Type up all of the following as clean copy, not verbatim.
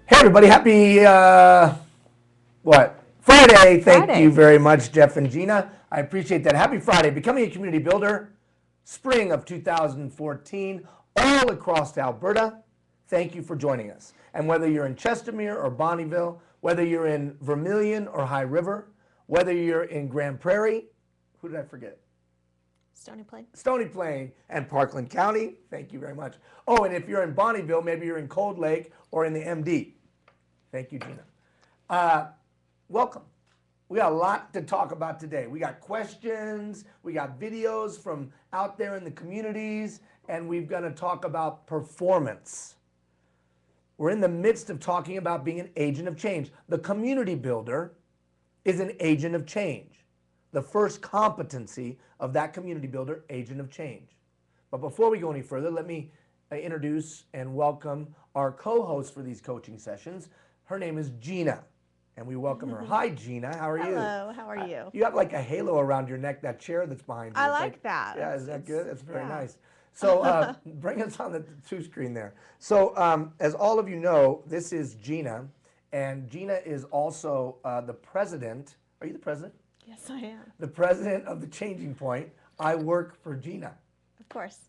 Hey everybody, happy Friday. Thank Friday. you very much, Jeff and Gina. I appreciate that. Happy Friday. Becoming a community builder, spring of 2014, all across Alberta. Thank you for joining us. And whether you're in Chestermere or Bonnyville, whether you're in Vermilion or High River, whether you're in Grand Prairie, who did I forget? Stony Plain. Stony Plain and Parkland County. Thank you very much. Oh, and if you're in Bonnyville, maybe you're in Cold Lake or in the MD. Thank you, Gina. Welcome. We got a lot to talk about today. We got questions, we got videos from out there in the communities, and we're going to talk about performance. We're in the midst of talking about being an agent of change. The community builder is an agent of change. The first competency of that community builder, agent of change. But before we go any further, let me introduce and welcome our co-host for these coaching sessions. Her name is Gina, and we welcome her. Hi, Gina. How are you? Hello. How are you? You have like a halo around your neck, that chair that's behind you. I It's like that. Yeah, is that good? That's very yeah. nice. So bring us on the two screen there. So as all of you know, this is Gina, and Gina is also the president. Are you the president? Yes, I am. The president of the Changing Point. I work for Gina. Of course.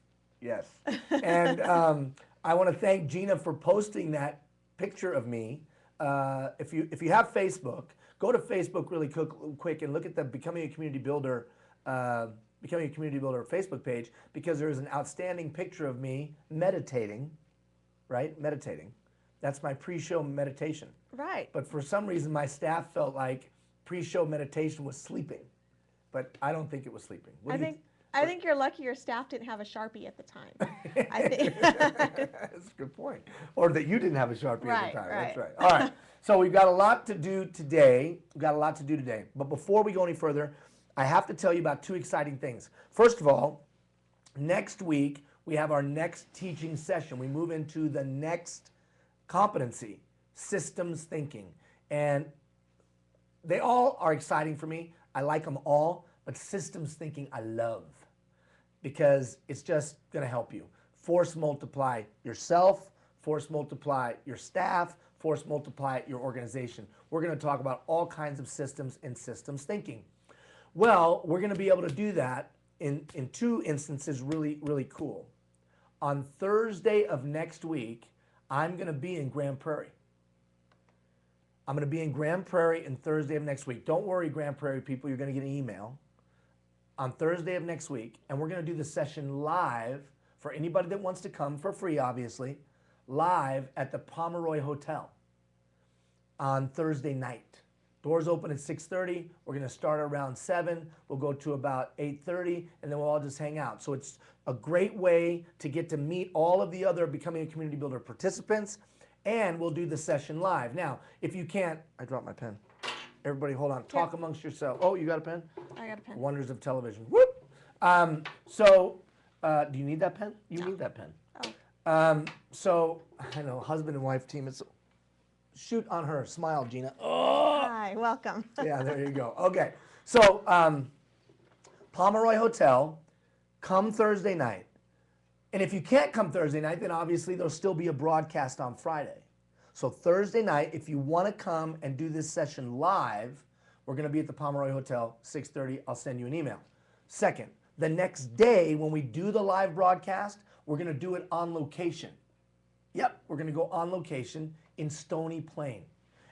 Yes. And I want to thank Gina for posting that picture of me. If you have Facebook, go to Facebook really quick and look at the Becoming a Community Builder Facebook page, because there is an outstanding picture of me meditating, right? Meditating. That's my pre-show meditation. Right. But for some reason, my staff felt like pre-show meditation was sleeping, but I don't think it was sleeping. I think you're lucky your staff didn't have a Sharpie at the time. I think. That's a good point. Or that you didn't have a Sharpie at the time. Right. That's right. All right. So we've got a lot to do today. But before we go any further, I have to tell you about two exciting things. First of all, next week we have our next teaching session. We move into the next competency, systems thinking. And they all are exciting for me. I like them all, but systems thinking I love, because it's just going to help you. Force multiply yourself, force multiply your staff, force multiply your organization. We're going to talk about all kinds of systems and systems thinking. Well, we're going to be able to do that in two instances really, really cool. On Thursday of next week, I'm going to be in Grand Prairie. I'm going to be in Grand Prairie on Thursday of next week. Don't worry, Grand Prairie people, you're going to get an email on Thursday of next week, and we're going to do the session live for anybody that wants to come for free, obviously, live at the Pomeroy Hotel on Thursday night. Doors open at 6:30. We're going to start around 7. We'll go to about 8:30, and then we'll all just hang out. So it's a great way to get to meet all of the other Becoming a Community Builder participants, and we'll do the session live. Now, if you can't, I dropped my pen. Everybody hold on. Talk amongst yourselves. Oh, you got a pen? I got a pen. Wonders of television. Whoop! Do you need that pen? You need that pen. Oh. So, I know, husband and wife team. Shoot on her. Smile, Gina. Oh! Hi, welcome. Yeah, there you go. Okay. So, Pomeroy Hotel, come Thursday night. And if you can't come Thursday night, then obviously there'll still be a broadcast on Friday. So Thursday night, if you want to come and do this session live, we're going to be at the Pomeroy Hotel, 6:30. I'll send you an email. Second, the next day when we do the live broadcast, we're going to do it on location. Yep, we're going to go on location in Stony Plain.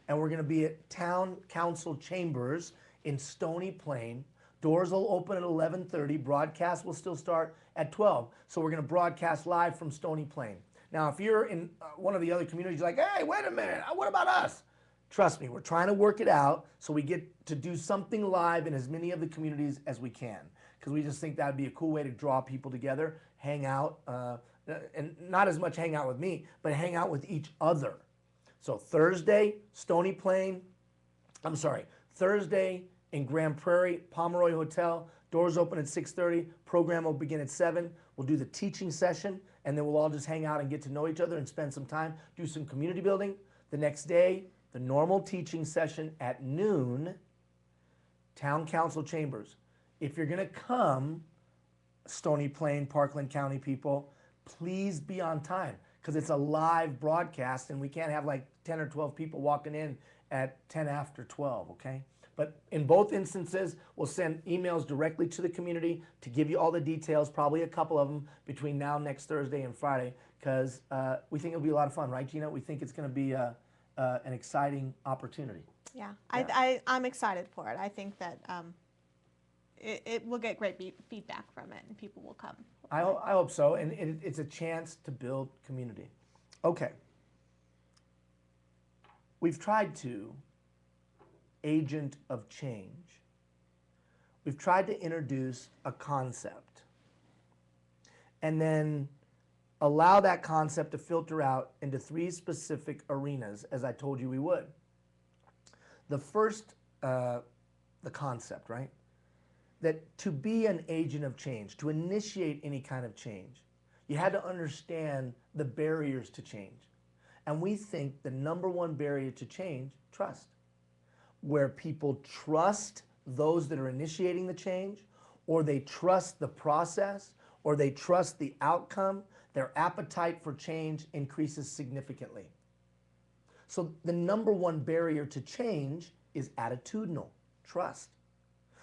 And we're going to be at Town Council Chambers in Stony Plain. Doors will open at 11:30. Broadcast will still start at 12. So we're going to broadcast live from Stony Plain. Now, if you're in one of the other communities, you're like, hey, wait a minute, what about us? Trust me, we're trying to work it out so we get to do something live in as many of the communities as we can, because we just think that would be a cool way to draw people together, hang out, and not as much hang out with me, but hang out with each other. So Thursday, Thursday in Grand Prairie, Pomeroy Hotel. Doors open at 6:30. Program will begin at 7. We'll do the teaching session, and then we'll all just hang out and get to know each other and spend some time, do some community building. The next day, the normal teaching session at noon, Town Council Chambers. If you're going to come, Stony Plain, Parkland County people, please be on time, because it's a live broadcast and we can't have like 10 or 12 people walking in at 10 after 12, okay? But in both instances, we'll send emails directly to the community to give you all the details, probably a couple of them between now, next Thursday, and Friday, because we think it'll be a lot of fun, right, Gina? We think it's going to be an exciting opportunity. Yeah, Yeah. I'm excited for it. I think that it will get great feedback from it, and people will come. I hope so, and it's a chance to build community. Okay. We've tried to agent of change. We've tried to introduce a concept and then allow that concept to filter out into 3 specific arenas, as I told you we would. The first, the concept, right? That to be an agent of change, to initiate any kind of change, you had to understand the barriers to change. And we think the number one barrier to change, trust. Where people trust those that are initiating the change, or they trust the process, or they trust the outcome, their appetite for change increases significantly. So the number one barrier to change is attitudinal, trust.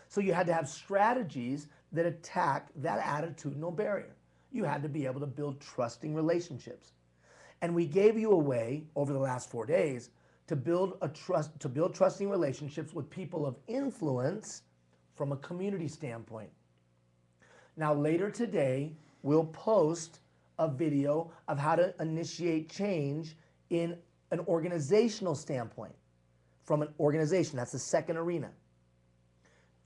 So you had to have strategies that attack that attitudinal barrier. You had to be able to build trusting relationships. And we gave you a way over the last 4 days to build trusting relationships with people of influence from a community standpoint. Now later today, we'll post a video of how to initiate change in an organizational standpoint. From an organization, that's the second arena.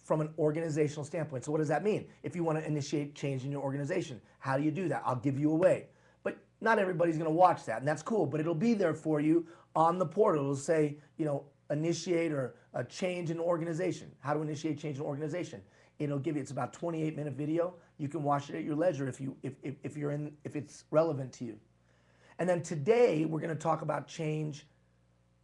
From an organizational standpoint. So what does that mean? If you want to initiate change in your organization, how do you do that? I'll give you a way. But not everybody's going to watch that, and that's cool, but it'll be there for you on the portal. It'll say, initiate or a change in organization. How to initiate change in organization. It'll give you, it's about 28-minute video. You can watch it at your leisure if it's relevant to you. And then today we're going to talk about change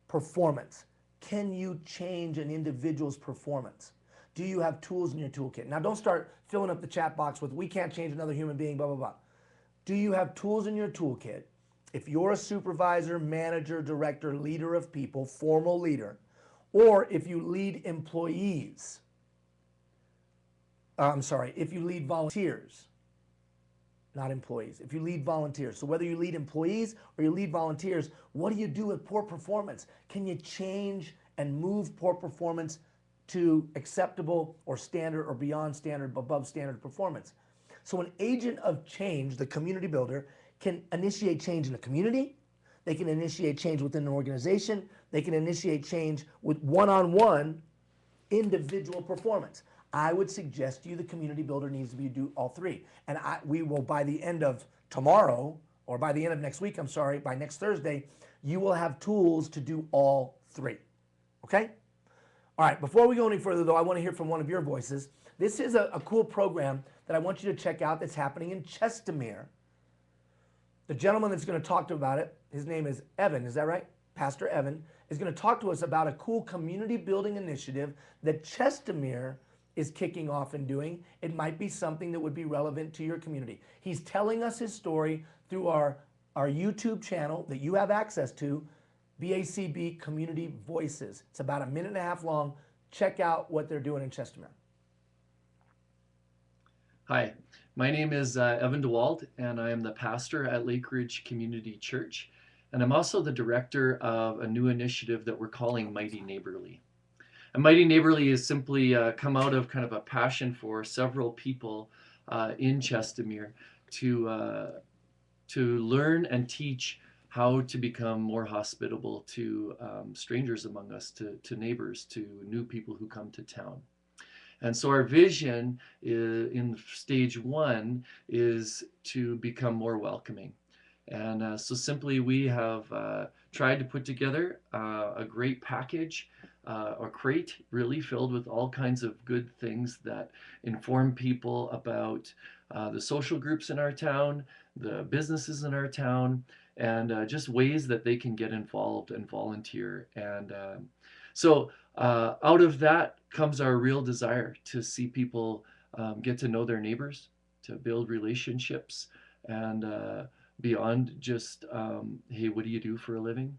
performance. Can you change an individual's performance? Do you have tools in your toolkit? Now don't start filling up the chat box with, we can't change another human being, blah, blah, blah. Do you have tools in your toolkit? If you're a supervisor, manager, director, leader of people, formal leader, or if you lead employees, if you lead volunteers, not employees, if you lead volunteers. So whether you lead employees or you lead volunteers, what do you do with poor performance? Can you change and move poor performance to acceptable or standard or beyond standard, above standard performance? So an agent of change, the community builder, can initiate change in the community. They can initiate change within an organization. They can initiate change with one-on-one individual performance. I would suggest to you the community builder needs to do all 3. And we will, by the end of tomorrow, or by the end of next week, by next Thursday, you will have tools to do all 3. Okay? All right, before we go any further, though, I want to hear from one of your voices. This is a cool program that I want you to check out that's happening in Chestermere. The gentleman that's going to talk about it, his name is Evan, is that right? Pastor Evan, is going to talk to us about a cool community building initiative that Chestermere is kicking off and doing. It might be something that would be relevant to your community. He's telling us his story through our YouTube channel that you have access to, BACB Community Voices. It's about 1.5 minutes long. Check out what they're doing in Chestermere. Hi, my name is Evan DeWald, and I am the pastor at Lake Ridge Community Church, and I'm also the director of a new initiative that we're calling Mighty Neighborly. And Mighty Neighborly is simply come out of kind of a passion for several people in Chestermere to learn and teach how to become more hospitable to strangers among us, to neighbors, to new people who come to town. And so our vision in stage 1 is to become more welcoming. And so simply we have tried to put together a great package, a crate really filled with all kinds of good things that inform people about the social groups in our town, the businesses in our town, and just ways that they can get involved and volunteer. And so out of that comes our real desire to see people get to know their neighbors, to build relationships, and beyond just, hey, what do you do for a living?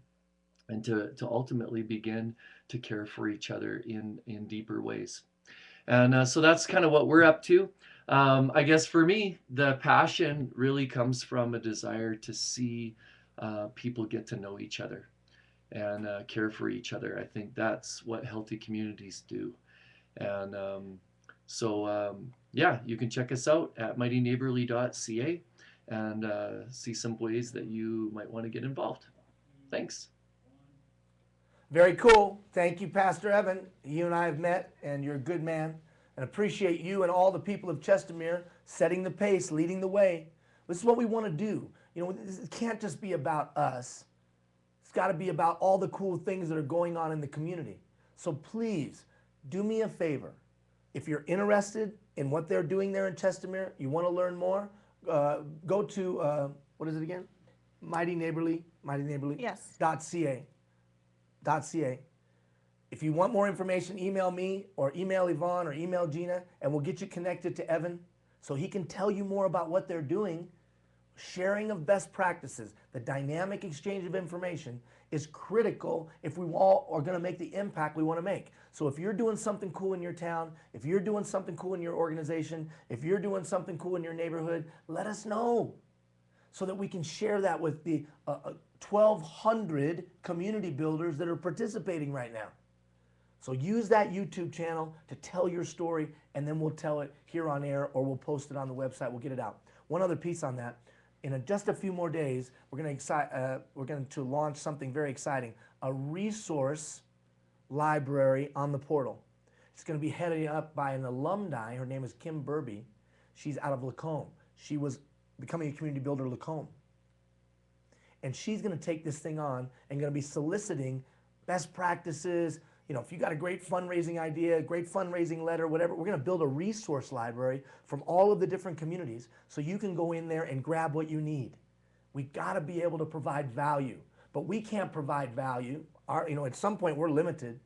And to ultimately begin to care for each other in deeper ways. And so that's kind of what we're up to. I guess for me, the passion really comes from a desire to see people get to know each other and care for each other. I think that's what healthy communities do. And yeah, you can check us out at mightyneighborly.ca and see some ways that you might want to get involved. Thanks. Very cool. Thank you, Pastor Evan. You and I have met, and you're a good man. And appreciate you and all the people of Chestermere setting the pace, leading the way. This is what we want to do. You know, it can't just be about us. It's got to be about all the cool things that are going on in the community. So please, do me a favor. If you're interested in what they're doing there in Chestermere, you want to learn more, go to, what is it again? mightyneighborly.ca. Yes. .ca. If you want more information, email me or email Yvonne or email Gina, and we'll get you connected to Evan so he can tell you more about what they're doing. Sharing of best practices, the dynamic exchange of information is critical if we all are going to make the impact we want to make. So if you're doing something cool in your town, if you're doing something cool in your organization, if you're doing something cool in your neighborhood, let us know so that we can share that with the 1,200 community builders that are participating right now. So use that YouTube channel to tell your story, and then we'll tell it here on air, or we'll post it on the website. We'll get it out. One other piece on that. In just a few more days, we're going to launch something very exciting, a resource library on the portal. It's going to be headed up by an alumni. Her name is Kim Burby. She's out of Lacombe. She was becoming a community builder at Lacombe. And she's going to take this thing on and going to be soliciting best practices. You know, if you got a great fundraising idea, great fundraising letter, whatever, we're going to build a resource library from all of the different communities so you can go in there and grab what you need. We got to be able to provide value, but we can't provide value. At some point we're limited,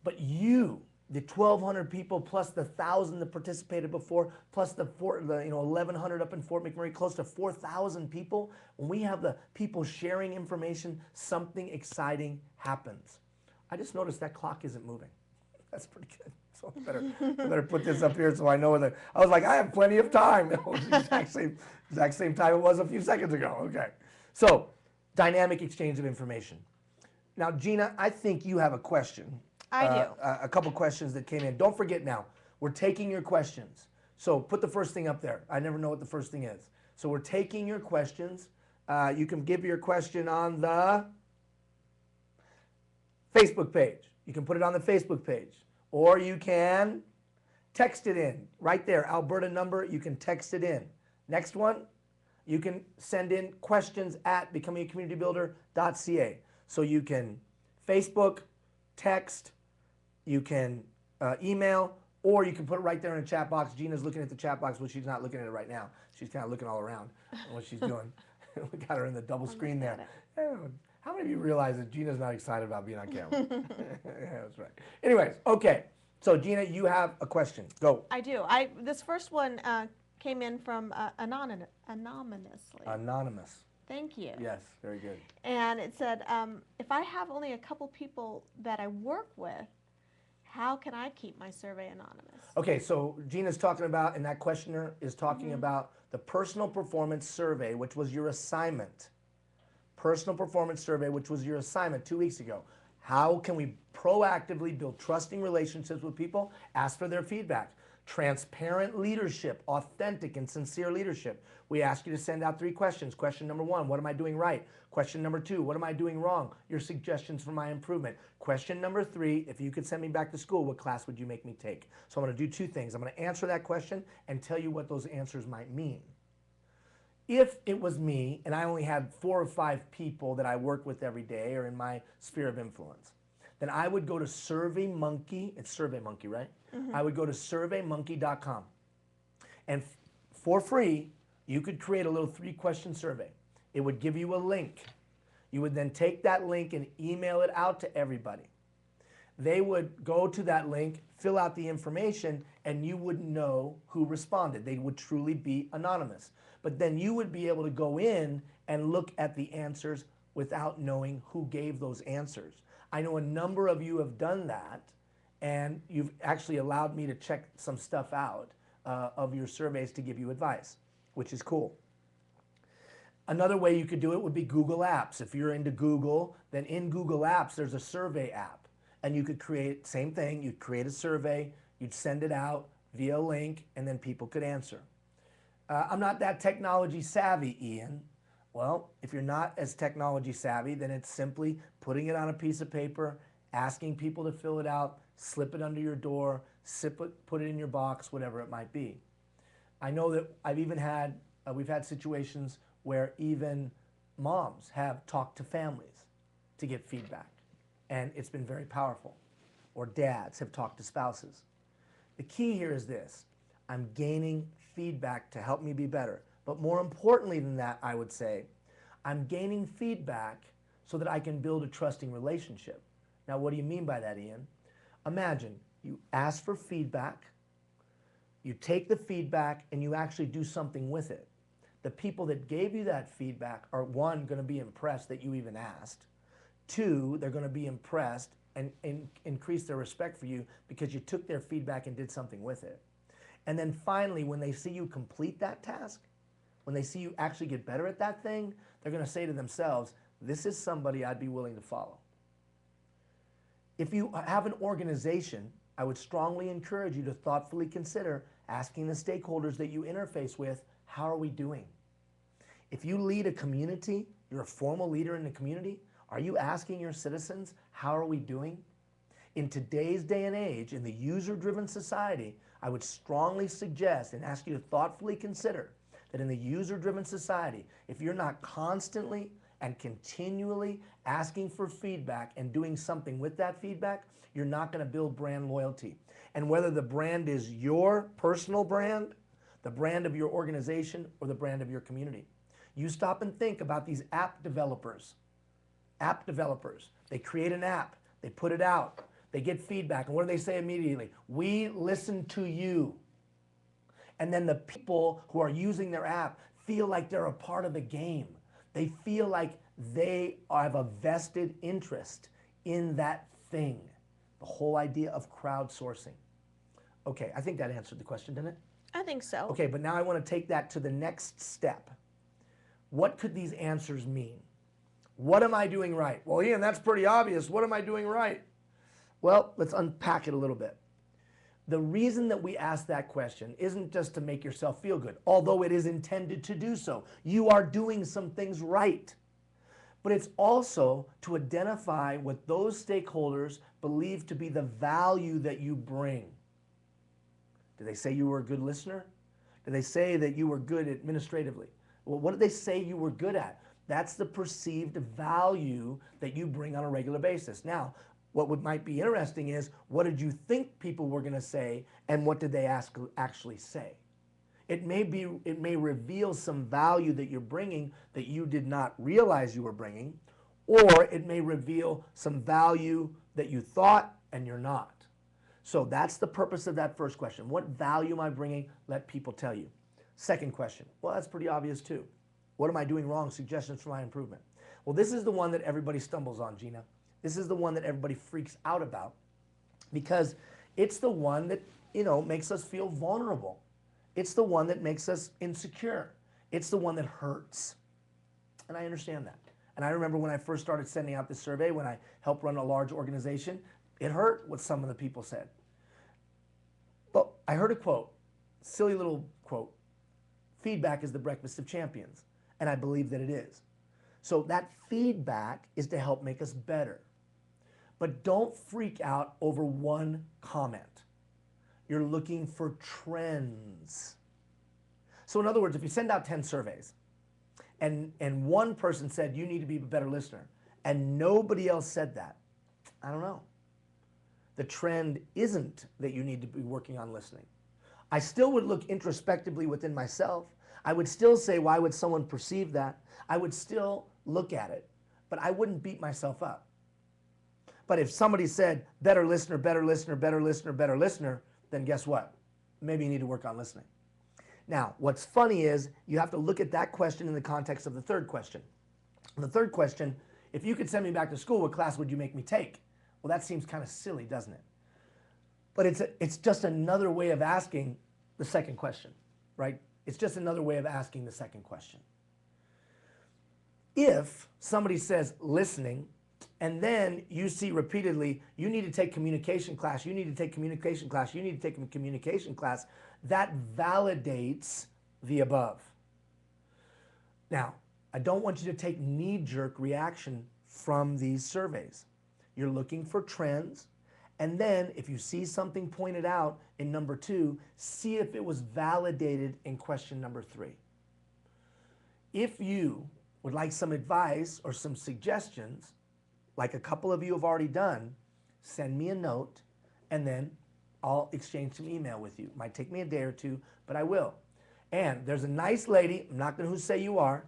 but you, the 1,200 people plus the 1,000 that participated before, plus the 1,100 up in Fort McMurray, close to 4,000 people. When we have the people sharing information, something exciting happens. I just noticed that clock isn't moving. That's pretty good. So I better put this up here so I know that. I was like, I have plenty of time. It was the exact same time it was a few seconds ago. Okay. So, dynamic exchange of information. Now, Gina, I think you have a question. I do. A couple questions that came in. Don't forget now, we're taking your questions. So put the first thing up there. I never know what the first thing is. So we're taking your questions. You can give your question on the Facebook page. You can put it on the Facebook page. Or you can text it in. Right there, Alberta number, you can text it in. Next one, you can send in questions at becomingacommunitybuilder.ca. So you can Facebook, text, you can email, or you can put it right there in a chat box. Gina's looking at the chat box, but she's not looking at it right now. She's kind of looking all around at what she's doing. We got her in the double screen there. How many of you realize that Gina's not excited about being on camera? Yeah, that's right. Anyways, okay. So Gina, you have a question. Go. I do. This first one came in from anonymously. Anonymous. Thank you. Yes, very good. And it said, if I have only a couple people that I work with, how can I keep my survey anonymous? Okay, so Gina's talking about, and that questioner is talking about the personal performance survey, which was your assignment. Personal performance survey, which was your assignment 2 weeks ago. How can we proactively build trusting relationships with people? Ask for their feedback. Transparent leadership, authentic and sincere leadership. We ask you to send out 3 questions. Question number 1, what am I doing right? Question number 2, what am I doing wrong? Your suggestions for my improvement. Question number 3, if you could send me back to school, what class would you make me take? So I'm going to do 2 things. I'm going to answer that question and tell you what those answers might mean. If it was me and I only had 4 or 5 people that I work with every day or in my sphere of influence, then I would go to SurveyMonkey. It's SurveyMonkey, right? I would go to surveymonkey.com. And for free, you could create a little 3-question survey. It would give you a link. You would then take that link and email it out to everybody. They would go to that link, fill out the information, and you wouldn't know who responded. They would truly be anonymous. but then you would be able to go in and look at the answers without knowing who gave those answers. I know a number of you have done that, and you've actually allowed me to check some stuff out of your surveys to give you advice, which is cool. Another way you could do it would be Google Apps. If you're into Google, then in Google Apps, there's a survey app. And you could create, same thing, you'd create a survey, you'd send it out via a link, and then people could answer. I'm not that technology savvy, Ian. Well, if you're not as technology savvy, then it's simply putting it on a piece of paper, asking people to fill it out, slip it under your door, put it in your box, whatever it might be. I know that we've had situations where even moms have talked to families to get feedback, and it's been very powerful. Or dads have talked to spouses. The key here is this: I'm gaining feedback to help me be better. But more importantly than that, I would say, I'm gaining feedback so that I can build a trusting relationship. Now, what do you mean by that, Ian? Imagine you ask for feedback, you take the feedback, and you actually do something with it. The people that gave you that feedback are, one, going to be impressed that you even asked. Two, they're going to be impressed and increase their respect for you because you took their feedback and did something with it. And then finally, when they see you complete that task, when they see you actually get better at that thing, they're going to say to themselves, this is somebody I'd be willing to follow. If you have an organization, I would strongly encourage you to thoughtfully consider asking the stakeholders that you interface with, how are we doing? If you lead a community, you're a formal leader in the community, are you asking your citizens, how are we doing? In today's day and age, in the user-driven society, I would strongly suggest and ask you to thoughtfully consider that in the user-driven society, if you're not constantly and continually asking for feedback and doing something with that feedback, you're not going to build brand loyalty. And whether the brand is your personal brand, the brand of your organization, or the brand of your community. You stop and think about these app developers. App developers, they create an app, they put it out, they get feedback, and what do they say immediately? We listen to you. And then the people who are using their app feel like they're a part of the game. They feel like they have a vested interest in that thing. The whole idea of crowdsourcing. Okay, I think that answered the question, didn't it? I think so. Okay, but now I want to take that to the next step. What could these answers mean? What am I doing right? Well, Ian, that's pretty obvious. What am I doing right? Well, let's unpack it a little bit. The reason that we ask that question isn't just to make yourself feel good, although it is intended to do so. You are doing some things right. But it's also to identify what those stakeholders believe to be the value that you bring. Did they say you were a good listener? Did they say that you were good administratively? Well, what did they say you were good at? That's the perceived value that you bring on a regular basis. Now, what might be interesting is, what did you think people were going to say, and what did they actually say? It may reveal some value that you're bringing that you did not realize you were bringing, or it may reveal some value that you thought and you're not. So that's the purpose of that first question. What value am I bringing? Let people tell you. Second question. Well, that's pretty obvious too. What am I doing wrong? Suggestions for my improvement. Well, this is the one that everybody stumbles on, Gina. This is the one that everybody freaks out about because it's the one that, makes us feel vulnerable. It's the one that makes us insecure. It's the one that hurts. And I understand that. And I remember when I first started sending out this survey, when I helped run a large organization, it hurt what some of the people said. But I heard a quote, silly little quote, feedback is the breakfast of champions. And I believe that it is. So that feedback is to help make us better. But don't freak out over one comment. You're looking for trends. So in other words, if you send out 10 surveys and one person said you need to be a better listener and nobody else said that, I don't know. The trend isn't that you need to be working on listening. I still would look introspectively within myself. I would still say, why would someone perceive that? I would still look at it, but I wouldn't beat myself up. But if somebody said, better listener, better listener, better listener, better listener, then guess what? Maybe you need to work on listening. Now, what's funny is you have to look at that question in the context of the third question. The third question, if you could send me back to school, what class would you make me take? Well, that seems kind of silly, doesn't it? But it's just another way of asking the second question, right? It's just another way of asking the second question. If somebody says listening, and then you see repeatedly, you need to take communication class, you need to take communication class, you need to take a communication class, that validates the above. Now, I don't want you to take knee-jerk reaction from these surveys. You're looking for trends, and then if you see something pointed out in number 2, see if it was validated in question number 3. If you would like some advice or some suggestions, like a couple of you have already done, send me a note, and then I'll exchange some email with you. Might take me a day or two, but I will. And there's a nice lady, I'm not going to say you are,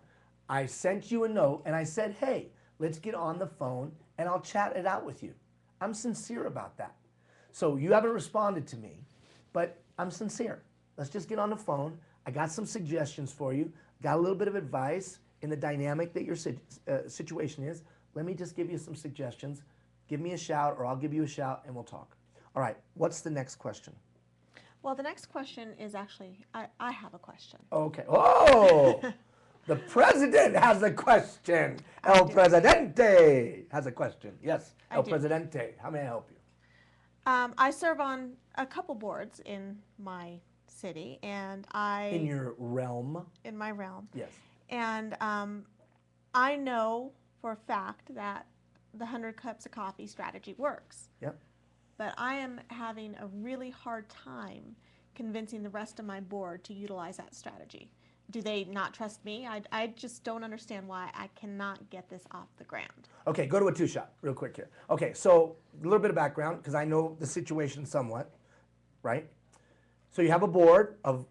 I sent you a note and I said, hey, let's get on the phone and I'll chat it out with you. I'm sincere about that. So you haven't responded to me, but I'm sincere. Let's just get on the phone. I got some suggestions for you, got a little bit of advice in the dynamic that your situation is. Let me just give you some suggestions. Give me a shout or I'll give you a shout and we'll talk. All right, what's the next question? Well, the next question is actually, I have a question. Okay. Oh, the president has a question. El Presidente has a question. Yes, El Presidente. How may I help you? I serve on a couple boards in my city, and In your realm? in my realm. Yes. And I know for a fact that the 100 cups of coffee strategy works. Yep. But I am having a really hard time convincing the rest of my board to utilize that strategy. Do they not trust me? I just don't understand why I cannot get this off the ground. Okay, go to a two-shot real quick here. Okay, so a little bit of background because I know the situation somewhat, right? So you have a board of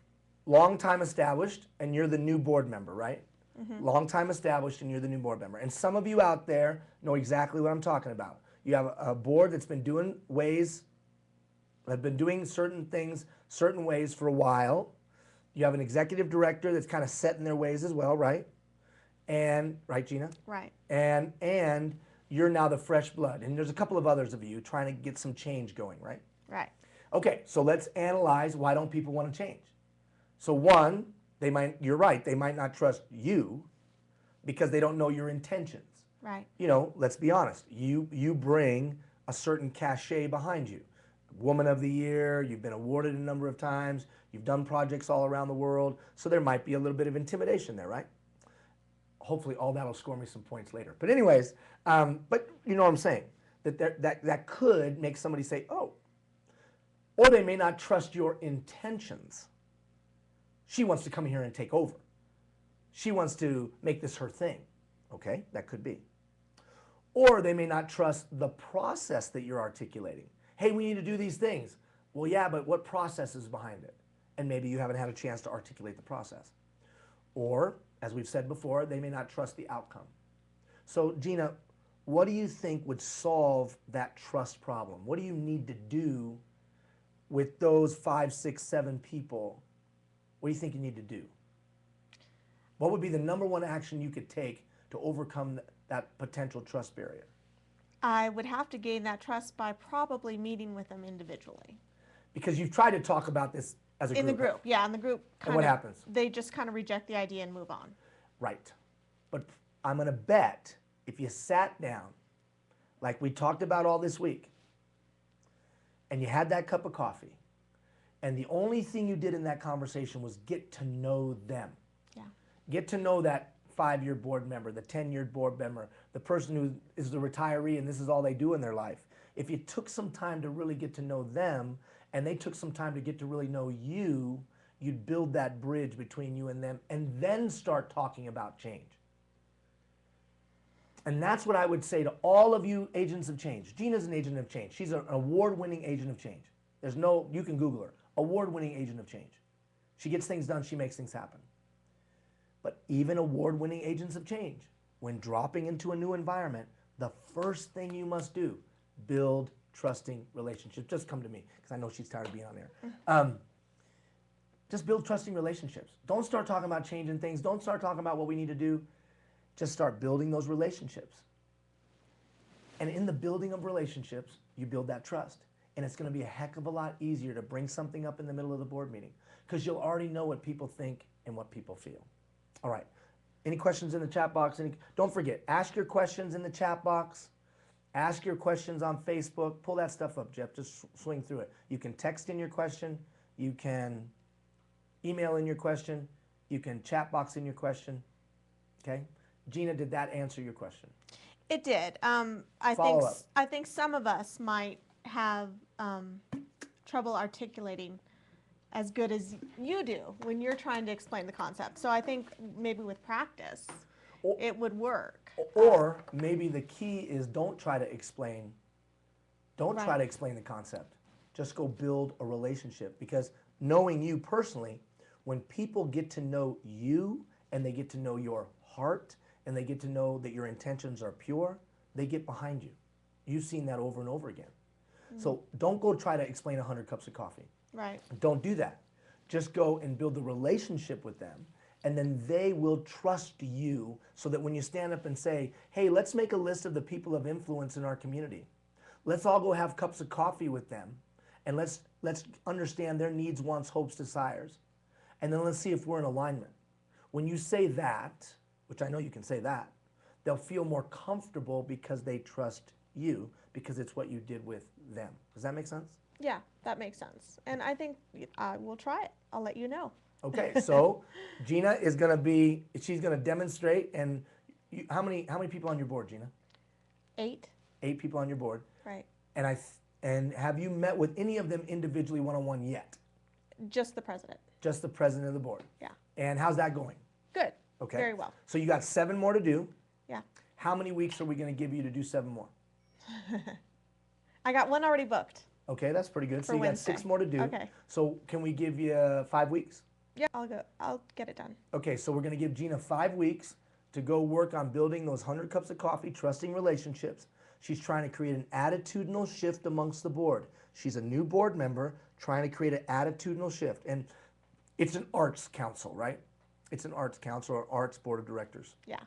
long time established and you're the new board member, right? Mm-hmm. Long time established and you're the new board member. And some of you out there know exactly what I'm talking about. You have a board that's been doing certain things certain ways for a while. You have an executive director that's kind of set in their ways as well, right? And right, Gina? Right. And you're now the fresh blood. And there's a couple of others of you trying to get some change going, right? Right. Okay, so let's analyze why don't people want to change. So one, you're right, they might not trust you because they don't know your intentions. Right. You know, let's be honest. You bring a certain cachet behind you. Woman of the Year, you've been awarded a number of times, you've done projects all around the world, so there might be a little bit of intimidation there, right? Hopefully all that'll score me some points later. But anyways, but you know what I'm saying, that could make somebody say, oh, or they may not trust your intentions. She wants to come here and take over. She wants to make this her thing. Okay, that could be. Or they may not trust the process that you're articulating. Hey, we need to do these things. Well, yeah, but what process is behind it? And maybe you haven't had a chance to articulate the process. Or, as we've said before, they may not trust the outcome. So, Gina, what do you think would solve that trust problem? What do you need to do with those 5, 6, 7 people? What do you think you need to do? What would be the number one action you could take to overcome that potential trust barrier? I would have to gain that trust by probably meeting with them individually. Because you've tried to talk about this as a group. In the group, yeah, in the group. And what happens? They just kind of reject the idea and move on. Right. But I'm going to bet if you sat down, like we talked about all this week, and you had that cup of coffee, and the only thing you did in that conversation was get to know them. Yeah. Get to know that 5-year board member, the 10-year board member, the person who is the retiree and this is all they do in their life. If you took some time to really get to know them and they took some time to get to really know you, you'd build that bridge between you and them and then start talking about change. And that's what I would say to all of you agents of change. Gina's an agent of change. She's an award-winning agent of change. You can Google her, award-winning agent of change. She gets things done, she makes things happen. But even award-winning agents of change, when dropping into a new environment, the first thing you must do, build trusting relationships. Just come to me, because I know she's tired of being on there. Just build trusting relationships. Don't start talking about changing things. Don't start talking about what we need to do. Just start building those relationships. And in the building of relationships, you build that trust. And it's going to be a heck of a lot easier to bring something up in the middle of the board meeting because you'll already know what people think and what people feel. All right. Any questions in the chat box? Don't forget, ask your questions in the chat box. Ask your questions on Facebook. Pull that stuff up, Jeff. Just swing through it. You can text in your question. You can email in your question. You can chat box in your question. Okay? Gina, did that answer your question? It did. Follow up. I think some of us might have trouble articulating as good as you do when you're trying to explain the concept. So I think maybe with practice, it would work. Or maybe the key is don't try to explain. Don't try Right. to explain the concept. Just go build a relationship because knowing you personally, when people get to know you and they get to know your heart and they get to know that your intentions are pure, they get behind you. You've seen that over and over again. So don't go try to explain 100 cups of coffee. Right. Don't do that. Just go and build a relationship with them, and then they will trust you so that when you stand up and say, hey, let's make a list of the people of influence in our community. Let's all go have cups of coffee with them, and let's understand their needs, wants, hopes, desires. And then let's see if we're in alignment. When you say that, which I know you can say that, they'll feel more comfortable because they trust you because it's what you did with them. Does that make sense? Yeah, that makes sense. And I think we'll try it. I'll let you know. Okay, so Gina is going to she's going to demonstrate. And how many people on your board, Gina? 8. 8 people on your board. Right. And have you met with any of them individually one-on-one yet? Just the president. Just the president of the board. Yeah. And how's that going? Good. Okay. Very well. So you got 7 more to do. Yeah. How many weeks are we going to give you to do 7 more? I got one already booked. Okay, that's pretty good. So For you got Wednesday. 6 more to do. Okay. So can we give you 5 weeks? Yeah, I'll get it done. Okay, so we're going to give Gina 5 weeks to go work on building those 100 cups of coffee, trusting relationships. She's trying to create an attitudinal shift amongst the board. She's a new board member trying to create an attitudinal shift. And it's an arts council, right? It's an arts council or arts board of directors. Yeah.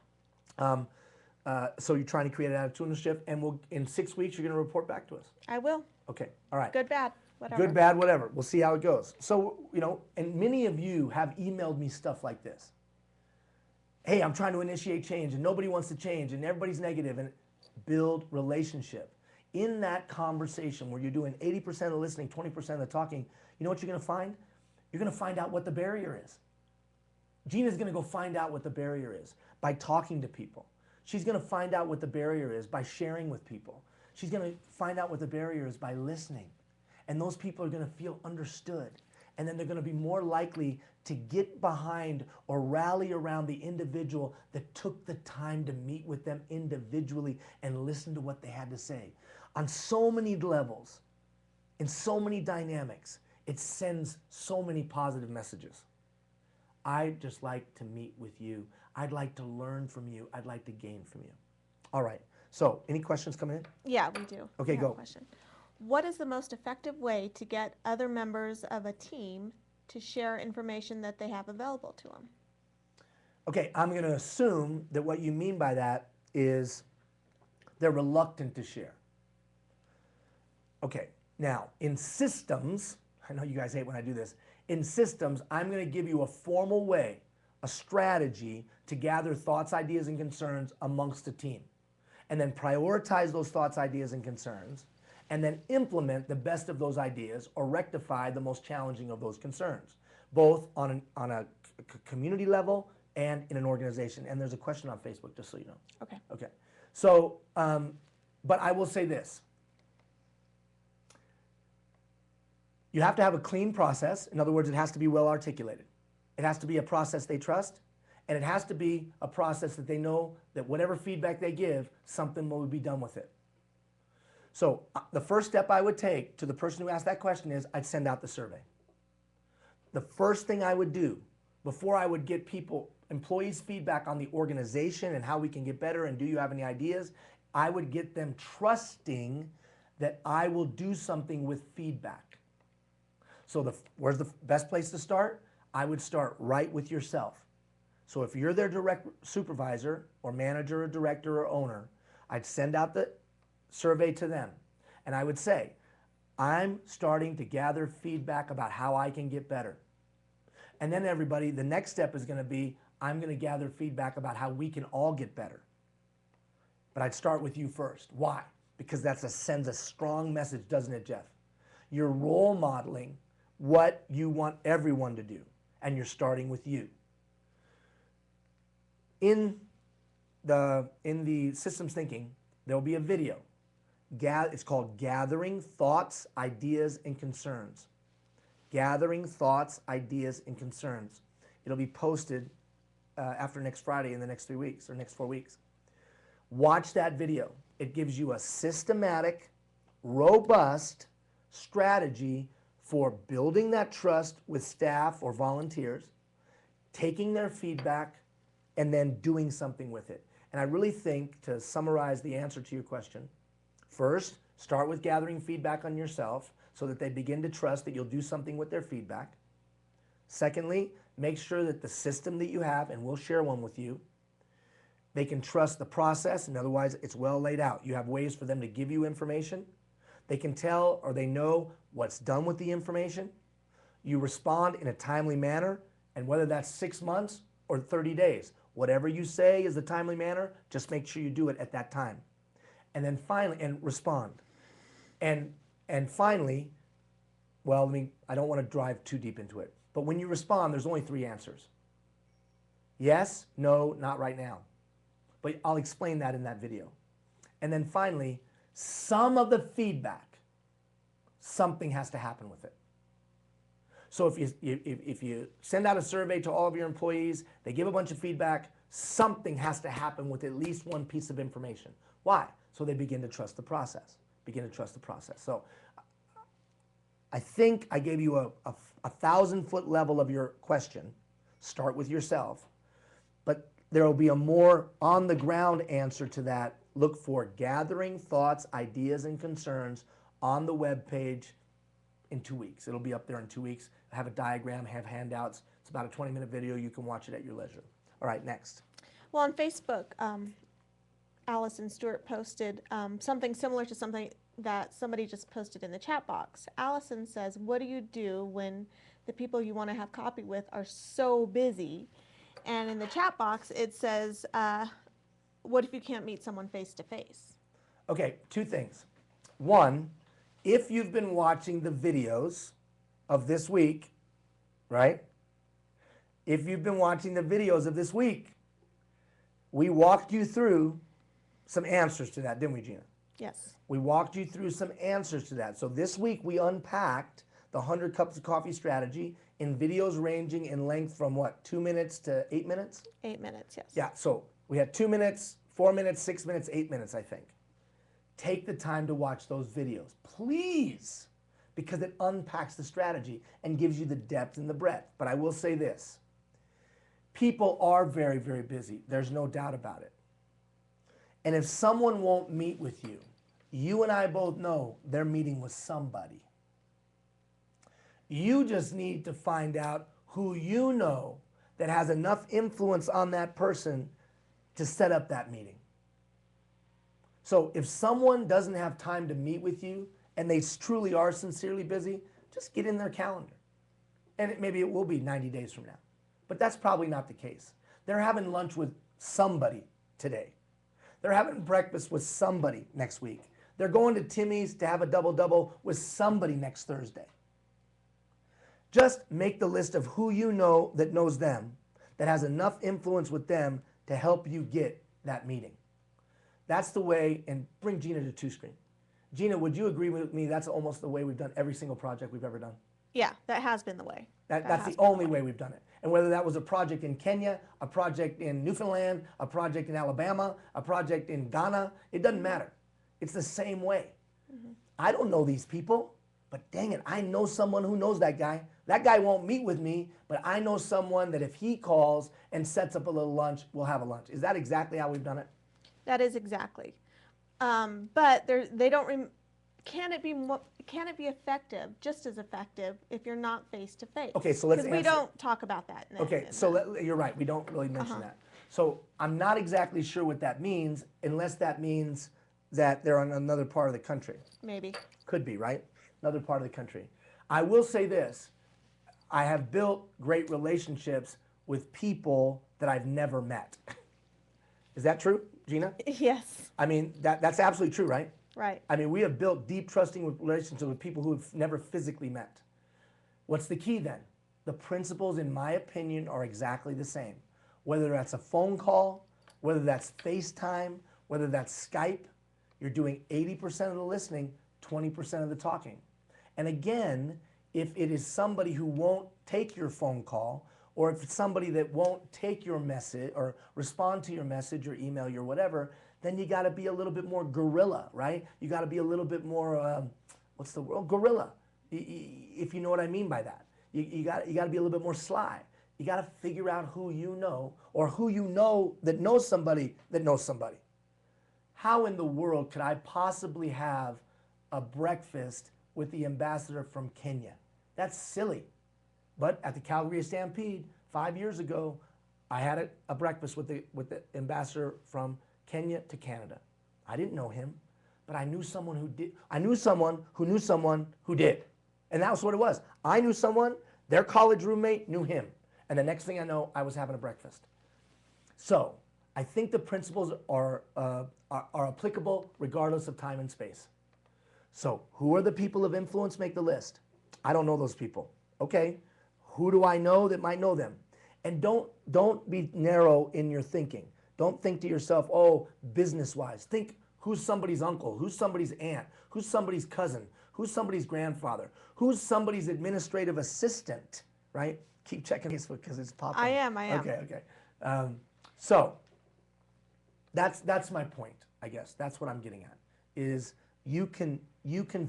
So you're trying to create an attitudinal shift, and in 6 weeks, you're going to report back to us. I will. Okay, all right. Good, bad, whatever. Good, bad, whatever. We'll see how it goes. So, and many of you have emailed me stuff like this. Hey, I'm trying to initiate change, and nobody wants to change, and everybody's negative, and build relationship. In that conversation where you're doing 80% of the listening, 20% of the talking, you know what you're going to find? You're going to find out what the barrier is. Gina's going to go find out what the barrier is by talking to people. She's going to find out what the barrier is by sharing with people. She's going to find out what the barrier is by listening. And those people are going to feel understood. And then they're going to be more likely to get behind or rally around the individual that took the time to meet with them individually and listen to what they had to say. On so many levels, in so many dynamics, it sends so many positive messages. I'd just like to meet with you. I'd like to learn from you. I'd like to gain from you. All right. So, any questions coming in? Yeah, we do. Okay, We have go. a question. What is the most effective way to get other members of a team to share information that they have available to them? Okay, I'm going to assume that what you mean by that is they're reluctant to share. Okay, now in systems, I know you guys hate when I do this. In systems, I'm going to give you a formal way, a strategy to gather thoughts, ideas, and concerns amongst a team. And then prioritize those thoughts, ideas, and concerns, and then implement the best of those ideas or rectify the most challenging of those concerns, both on a community level and in an organization. And there's a question on Facebook, just so you know. Okay. Okay. So, but I will say this. You have to have a clean process. In other words, it has to be well articulated. It has to be a process they trust, and it has to be a process that they know that whatever feedback they give, something will be done with it. So the first step I would take to the person who asked that question is I'd send out the survey. The first thing I would do before I would get employees' feedback on the organization and how we can get better and do you have any ideas, I would get them trusting that I will do something with feedback. So where's the best place to start? I would start right with yourself. So if you're their direct supervisor or manager or director or owner, I'd send out the survey to them. And I would say, I'm starting to gather feedback about how I can get better. And then everybody, the next step is going to be, I'm going to gather feedback about how we can all get better. But I'd start with you first. Why? Because that sends a strong message, doesn't it, Jeff? You're role modeling what you want everyone to do, and you're starting with you. In the systems thinking, there'll be a video. It's called Gathering Thoughts, Ideas, and Concerns. Gathering Thoughts, Ideas, and Concerns. It'll be posted after next Friday in the next 3 weeks or next 4 weeks. Watch that video. It gives you a systematic, robust strategy for building that trust with staff or volunteers, taking their feedback, and then doing something with it. And I really think, to summarize the answer to your question, first, start with gathering feedback on yourself so that they begin to trust that you'll do something with their feedback. Secondly, make sure that the system that you have, and we'll share one with you, they can trust the process, and otherwise it's well laid out. You have ways for them to give you information. They can tell or they know what's done with the information. You respond in a timely manner, and whether that's 6 months or 30 days, whatever you say is the timely manner, just make sure you do it at that time. And then finally, and respond. And finally, well, I don't want to drive too deep into it, but when you respond, there's only 3 answers. Yes, no, not right now. But I'll explain that in that video. And then finally, some of the feedback, something has to happen with it. So if you send out a survey to all of your employees, they give a bunch of feedback, something has to happen with at least one piece of information. Why? So they begin to trust the process. So I think I gave you a 1,000-foot level of your question. Start with yourself. But there will be a more on-the-ground answer to that. Look for Gathering Thoughts, Ideas, and Concerns on the webpage in 2 weeks. It'll be up there in 2 weeks. Have a diagram, have handouts. It's about a 20-minute video. You can watch it at your leisure. All right, next. Well, on Facebook, Allison Stewart posted something similar to something that somebody just posted in the chat box. Allison says, what do you do when the people you want to have coffee with are so busy? And in the chat box, it says, what if you can't meet someone face to face? Okay, 2 things. One, if you've been watching the videos of this week, right? If you've been watching the videos of this week, we walked you through some answers to that, didn't we, Gina? Yes. We walked you through some answers to that. So this week we unpacked the 100 Cups of Coffee strategy in videos ranging in length from what, 2 minutes to 8 minutes? 8 minutes, yes. Yeah, so we had 2 minutes, 4 minutes, 6 minutes, 8 minutes, I think. Take the time to watch those videos, please, because it unpacks the strategy and gives you the depth and the breadth. But I will say this, people are very, very busy. There's no doubt about it. And if someone won't meet with you, you and I both know they're meeting with somebody. You just need to find out who you know that has enough influence on that person to set up that meeting. So if someone doesn't have time to meet with you and they truly are sincerely busy, just get in their calendar. And maybe it will be 90 days from now. But that's probably not the case. They're having lunch with somebody today. They're having breakfast with somebody next week. They're going to Timmy's to have a double-double with somebody next Thursday. Just make the list of who you know that knows them, that has enough influence with them to help you get that meeting. That's the way, and bring Gina to 2-screen. Gina, would you agree with me that's almost the way we've done every single project we've ever done? Yeah, that has been the way. That's the only way we've done it. And whether that was a project in Kenya, a project in Newfoundland, a project in Alabama, a project in Ghana, it doesn't matter. It's the same way. Mm-hmm. I don't know these people, but dang it, I know someone who knows that guy. That guy won't meet with me, but I know someone that if he calls and sets up a little lunch, we'll have a lunch. Is that exactly how we've done it? That is exactly. But they don't can it be effective, just as effective, if you're not face to face? Okay, so let's Because we answer- don't talk about that. Okay, so you're right. We don't really mention that. So I'm not exactly sure what that means, unless that means that they're on another part of the country. Maybe. Could be, right? Another part of the country. I will say this. I have built great relationships with people that I've never met. Is that true, Gina? Yes. I mean, that's absolutely true, right? Right. I mean, we have built deep, trusting relationships with people who have never physically met. What's the key then? The principles, in my opinion, are exactly the same. Whether that's a phone call, whether that's FaceTime, whether that's Skype, you're doing 80% of the listening, 20% of the talking. And again, if it is somebody who won't take your phone call, or if it's somebody that won't take your message or respond to your message or email you or whatever, then you got to be a little bit more guerrilla, right? You got to be a little bit more, what's the word? Guerrilla, if you know what I mean by that. You got to be a little bit more sly. You got to figure out who you know, or who you know that knows somebody that knows somebody. How in the world could I possibly have a breakfast with the ambassador from Kenya? That's silly. But at the Calgary Stampede 5 years ago, I had a breakfast with the ambassador from Kenya to Canada. I didn't know him, but I knew someone who did. I knew someone who knew someone who did. And that was what it was. I knew someone, their college roommate knew him. And the next thing I know, I was having a breakfast. So I think the principles are applicable regardless of time and space. So who are the people of influence? Make the list. I don't know those people. Okay. Who do I know that might know them? And don't be narrow in your thinking. Don't think to yourself, oh, business-wise. Think who's somebody's uncle, who's somebody's aunt, who's somebody's cousin, who's somebody's grandfather, who's somebody's administrative assistant, right? Keep checking Facebook because it's popping. I am. Okay. So that's my point, I guess. That's what I'm getting at, is you can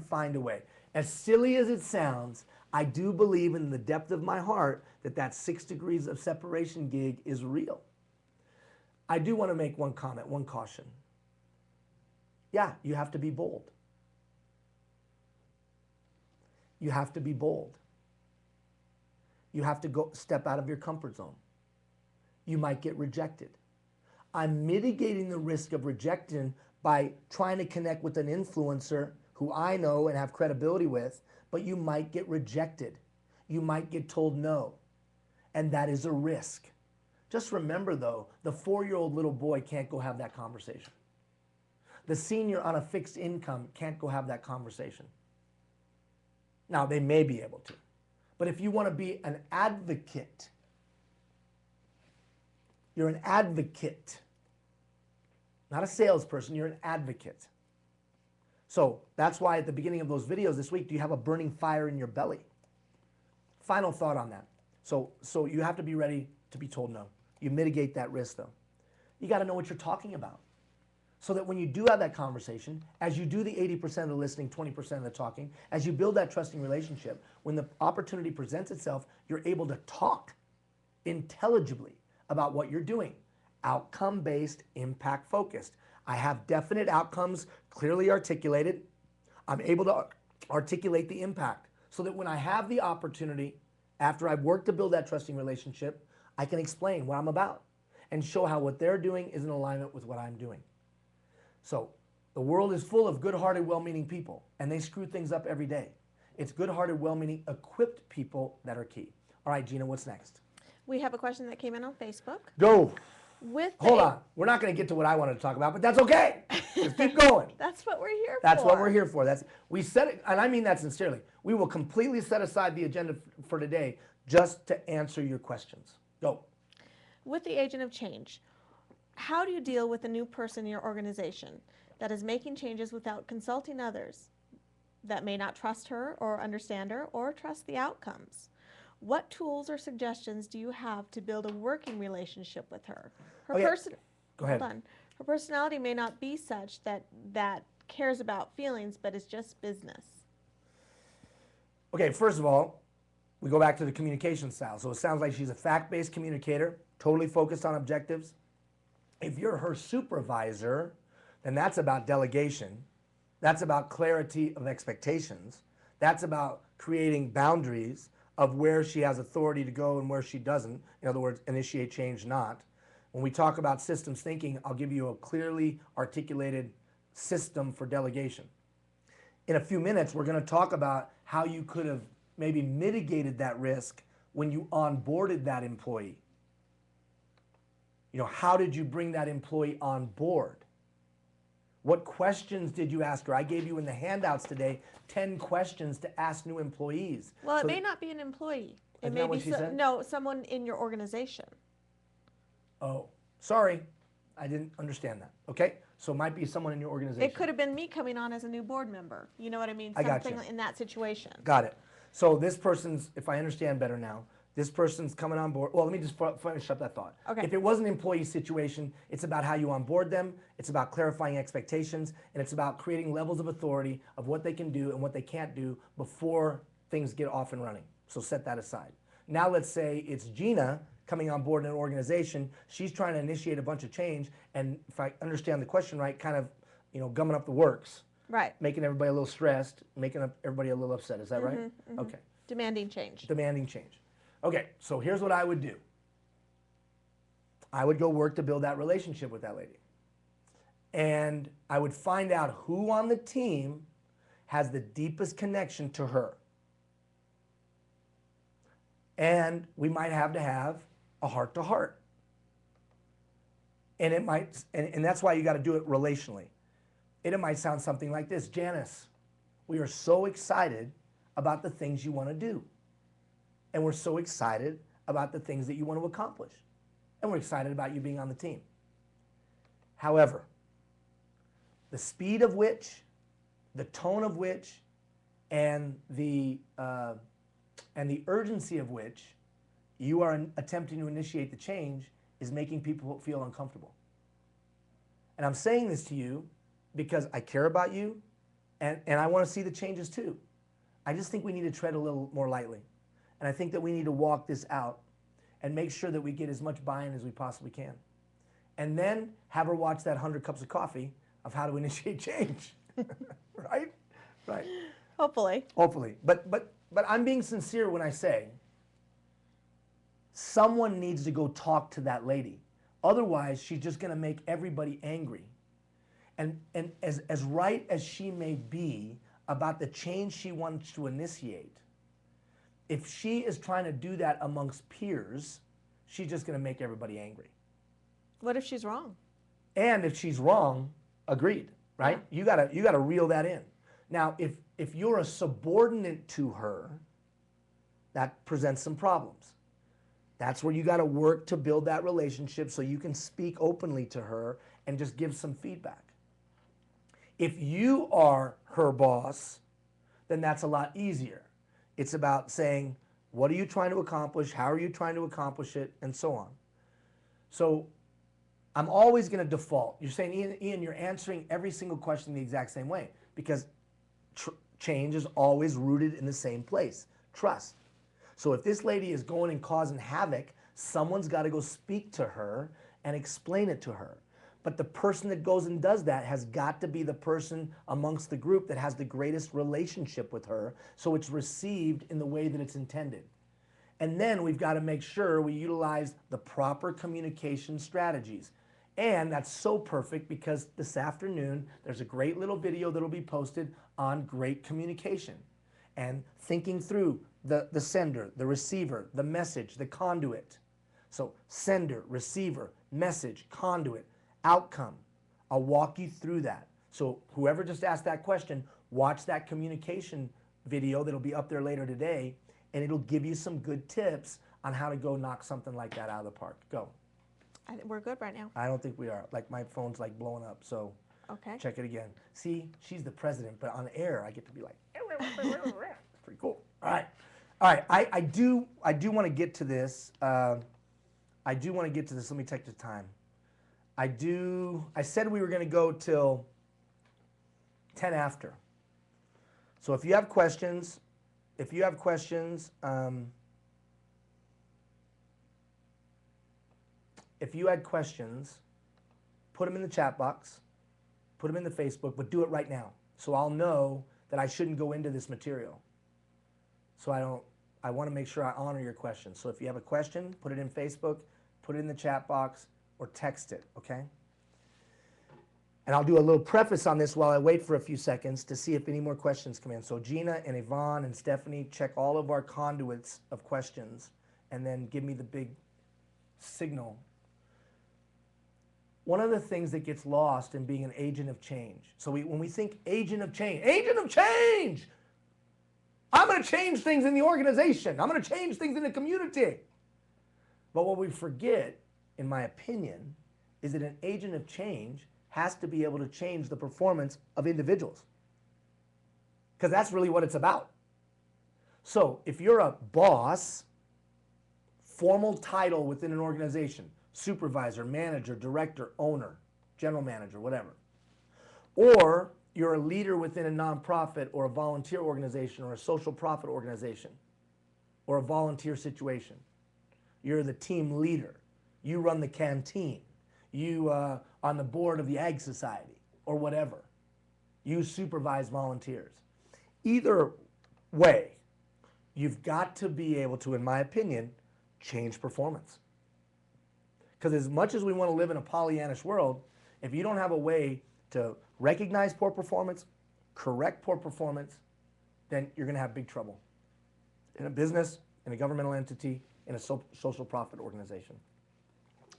find a way. As silly as it sounds, I do believe in the depth of my heart that 6 degrees of separation gig is real. I do want to make one comment, one caution. Yeah, you have to be bold. You have to be bold. You have to go step out of your comfort zone. You might get rejected. I'm mitigating the risk of rejection by trying to connect with an influencer who I know and have credibility with, but you might get rejected. You might get told no. And that is a risk. Just remember though, the 4-year-old little boy can't go have that conversation. The senior on a fixed income can't go have that conversation. Now, they may be able to. But if you want to be an advocate, you're an advocate. Not a salesperson, you're an advocate. So that's why at the beginning of those videos this week, do you have a burning fire in your belly? Final thought on that. So you have to be ready to be told no. You mitigate that risk though. You got to know what you're talking about. So that when you do have that conversation, as you do the 80% of the listening, 20% of the talking, as you build that trusting relationship, when the opportunity presents itself, you're able to talk intelligibly about what you're doing. Outcome-based, impact-focused. I have definite outcomes clearly articulated. I'm able to articulate the impact so that when I have the opportunity, after I've worked to build that trusting relationship, I can explain what I'm about and show how what they're doing is in alignment with what I'm doing. So the world is full of good-hearted, well-meaning people, and they screw things up every day. It's good-hearted, well-meaning, equipped people that are key. All right, Gina, what's next? We have a question that came in on Facebook. Go. Hold the- on. We're not going to get to what I wanted to talk about, but that's okay. Just keep going. That's what we're here for. That's what we're here for. We set it, and I mean that sincerely. We will completely set aside the agenda for today just to answer your questions. Go. With the agent of change, how do you deal with a new person in your organization that is making changes without consulting others that may not trust her or understand her or trust the outcomes? What tools or suggestions do you have to build a working relationship with her? Okay. Go ahead. Hold on. Her personality may not be such that cares about feelings, but is just business. Okay, first of all, we go back to the communication style. So it sounds like she's a fact-based communicator, totally focused on objectives. If you're her supervisor, then that's about delegation. That's about clarity of expectations. That's about creating boundaries of where she has authority to go and where she doesn't. In other words, initiate change, not. When we talk about systems thinking, I'll give you a clearly articulated system for delegation. In a few minutes, we're going to talk about how you could have maybe mitigated that risk when you onboarded that employee. You know, how did you bring that employee on board? What questions did you ask her? I gave you in the handouts today 10 questions to ask new employees. Well, it So may not be an employee. It Isn't may that be what she said? no, someone in your organization. Oh, sorry. I didn't understand that. Okay? So it might be someone in your organization. It could have been me coming on as a new board member. You know what I mean? I got Something you. in that situation. Got it. So this person's, if I understand better now, this person's coming on board. Well, let me just finish up that thought. Okay. If it was an employee situation, it's about how you onboard them, it's about clarifying expectations, and it's about creating levels of authority of what they can do and what they can't do before things get off and running. So set that aside. Now let's say it's Gina coming on board in an organization. She's trying to initiate a bunch of change, and if I understand the question right, kind of, you know, gumming up the works, Right. making everybody a little stressed, making everybody a little upset. Is that right? Okay. Demanding change. Demanding change. Okay, so here's what I would do. I would go work to build that relationship with that lady. And I would find out who on the team has the deepest connection to her. And we might have to have a heart-to-heart. And it might, and that's why you got to do it relationally. It might sound something like this: Janice, we are so excited about the things you want to do. And we're so excited about the things that you want to accomplish. And we're excited about you being on the team. However, the speed of which, the tone of which, and the urgency of which you are attempting to initiate the change is making people feel uncomfortable. And I'm saying this to you because I care about you and I want to see the changes too. I just think we need to tread a little more lightly. And I think that we need to walk this out and make sure that we get as much buy-in as we possibly can. And then have her watch that 100 cups of coffee of how to initiate change. Right? Right. Hopefully. Hopefully. But I'm being sincere when I say someone needs to go talk to that lady. Otherwise, she's just going to make everybody angry. And as right as she may be about the change she wants to initiate, if she is trying to do that amongst peers, she's just going to make everybody angry. What if she's wrong? And if she's wrong, agreed, right? Yeah. You gotta reel that in. Now, if you're a subordinate to her, that presents some problems. That's where you got to work to build that relationship so you can speak openly to her and just give some feedback. If you are her boss, then that's a lot easier. It's about saying, what are you trying to accomplish? How are you trying to accomplish it? And so on. So I'm always going to default. You're saying, Ian, you're answering every single question the exact same way because change is always rooted in the same place, trust. So if this lady is going and causing havoc, someone's got to go speak to her and explain it to her. But the person that goes and does that has got to be the person amongst the group that has the greatest relationship with her, so it's received in the way that it's intended. And then we've got to make sure we utilize the proper communication strategies. And that's so perfect because this afternoon, there's a great little video that'll be posted on great communication and thinking through the sender, the receiver, the message, the conduit. So sender, receiver, message, conduit, outcome. I'll walk you through that. So whoever just asked that question, watch that communication video that'll be up there later today, and it'll give you some good tips on how to go knock something like that out of the park. Go. I think we're good right now. I don't think we are. Like my phone's like blowing up, so Okay. check it again. See, she's the president, but on air I get to be like, pretty cool. All right. All right. I do want to get to this. I do want to get to this. Let me take the time. I said we were going to go till 10 after. So if you have questions, if you had questions, put them in the chat box, put them in the Facebook, but do it right now. So I'll know that I shouldn't go into this material. So I want to make sure I honor your questions. So if you have a question, put it in Facebook, put it in the chat box, or text it, okay? And I'll do a little preface on this while I wait for a few seconds to see if any more questions come in. So Gina and Yvonne and Stephanie, check all of our conduits of questions and then give me the big signal. One of the things that gets lost in being an agent of change. So when we think agent of change, I'm going to change things in the organization. I'm going to change things in the community. But what we forget, in my opinion, is that an agent of change has to be able to change the performance of individuals. Because that's really what it's about. So if you're a boss, formal title within an organization, supervisor, manager, director, owner, general manager, whatever, or you're a leader within a nonprofit or a volunteer organization or a social profit organization or a volunteer situation, you're the team leader, you run the canteen, you on the board of the Ag Society or whatever, you supervise volunteers. Either way, you've got to be able to, in my opinion, change performance. Because as much as we want to live in a Pollyannish world, if you don't have a way to recognize poor performance, correct poor performance, then you're going to have big trouble in a business, in a governmental entity, in a social profit organization.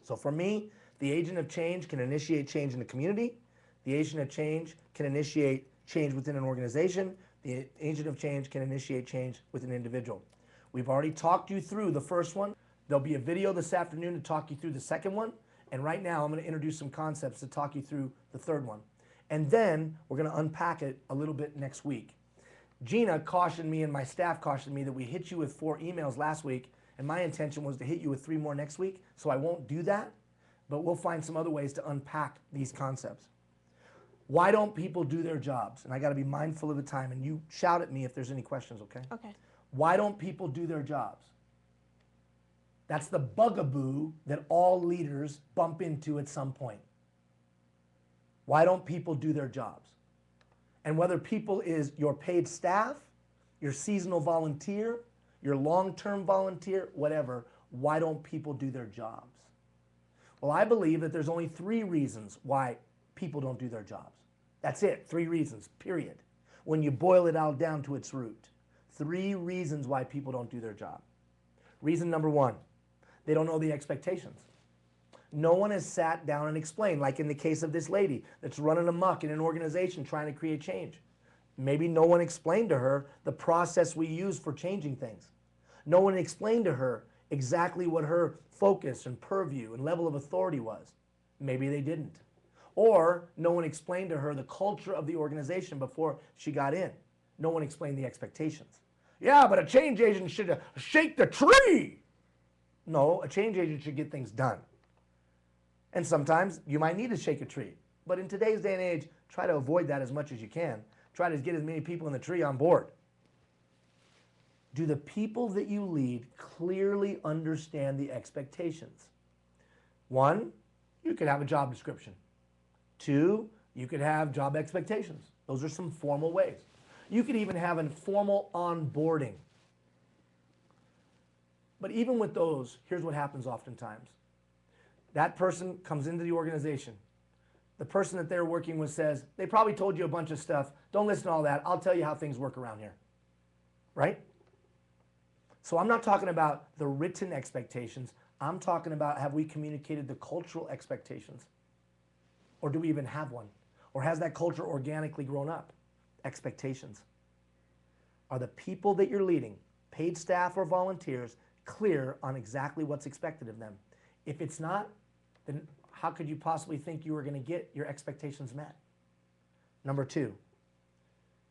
So for me, the agent of change can initiate change in the community. The agent of change can initiate change within an organization. The agent of change can initiate change with an individual. We've already talked you through the first one. There'll be a video this afternoon to talk you through the second one. And right now, I'm going to introduce some concepts to talk you through the third one. And then we're going to unpack it a little bit next week. Gina cautioned me and my staff cautioned me that we hit you with 4 emails last week, and my intention was to hit you with 3 more next week, so I won't do that, but we'll find some other ways to unpack these concepts. Why don't people do their jobs? And I got to be mindful of the time, and you shout at me if there's any questions, okay? Okay. Why don't people do their jobs? That's the bugaboo that all leaders bump into at some point. Why don't people do their jobs? And whether people is your paid staff, your seasonal volunteer, your long-term volunteer, whatever, why don't people do their jobs? Well, I believe that there's only 3 reasons why people don't do their jobs. That's it, 3 reasons, period. When you boil it all down to its root. 3 reasons why people don't do their job. Reason number 1, they don't know the expectations. No one has sat down and explained, like in the case of this lady that's running amok in an organization trying to create change. Maybe no one explained to her the process we use for changing things. No one explained to her exactly what her focus and purview and level of authority was. Maybe they didn't. Or no one explained to her the culture of the organization before she got in. No one explained the expectations. Yeah, but a change agent should shake the tree. No, a change agent should get things done. And sometimes you might need to shake a tree. But in today's day and age, try to avoid that as much as you can. Try to get as many people in the tree on board. Do the people that you lead clearly understand the expectations? 1, you could have a job description. 2, you could have job expectations. Those are some formal ways. You could even have a formal onboarding. But even with those, here's what happens oftentimes. That person comes into the organization. The person that they're working with says, they probably told you a bunch of stuff. Don't listen to all that. I'll tell you how things work around here. Right? So I'm not talking about the written expectations. I'm talking about, have we communicated the cultural expectations? Or do we even have one? Or has that culture organically grown up? Expectations. Are the people that you're leading, paid staff or volunteers, clear on exactly what's expected of them? If it's not, then how could you possibly think you were going to get your expectations met? Number 2,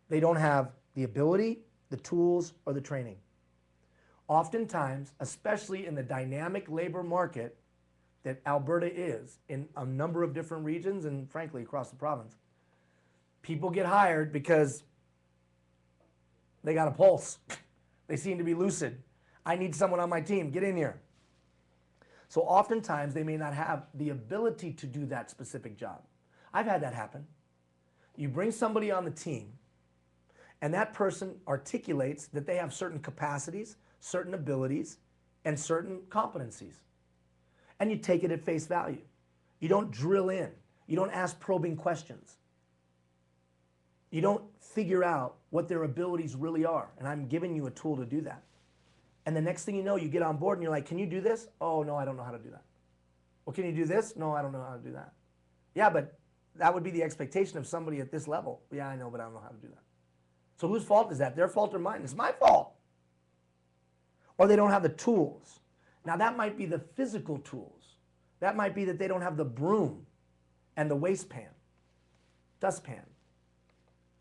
they don't have the ability, the tools, or the training. Oftentimes, especially in the dynamic labor market that Alberta is in a number of different regions and frankly across the province, people get hired because they got a pulse. They seem to be lucid. I need someone on my team. Get in here. So oftentimes they may not have the ability to do that specific job. I've had that happen. You bring somebody on the team, and that person articulates that they have certain capacities, certain abilities, and certain competencies. And you take it at face value. You don't drill in. You don't ask probing questions. You don't figure out what their abilities really are. And I'm giving you a tool to do that. And the next thing you know, you get on board and you're like, can you do this? Oh, no, I don't know how to do that. Well, can you do this? No, I don't know how to do that. Yeah, but that would be the expectation of somebody at this level. Yeah, I know, but I don't know how to do that. So whose fault is that? Their fault or mine? It's my fault. Or they don't have the tools. Now that might be the physical tools. That might be that they don't have the broom and the waste pan, dustpan.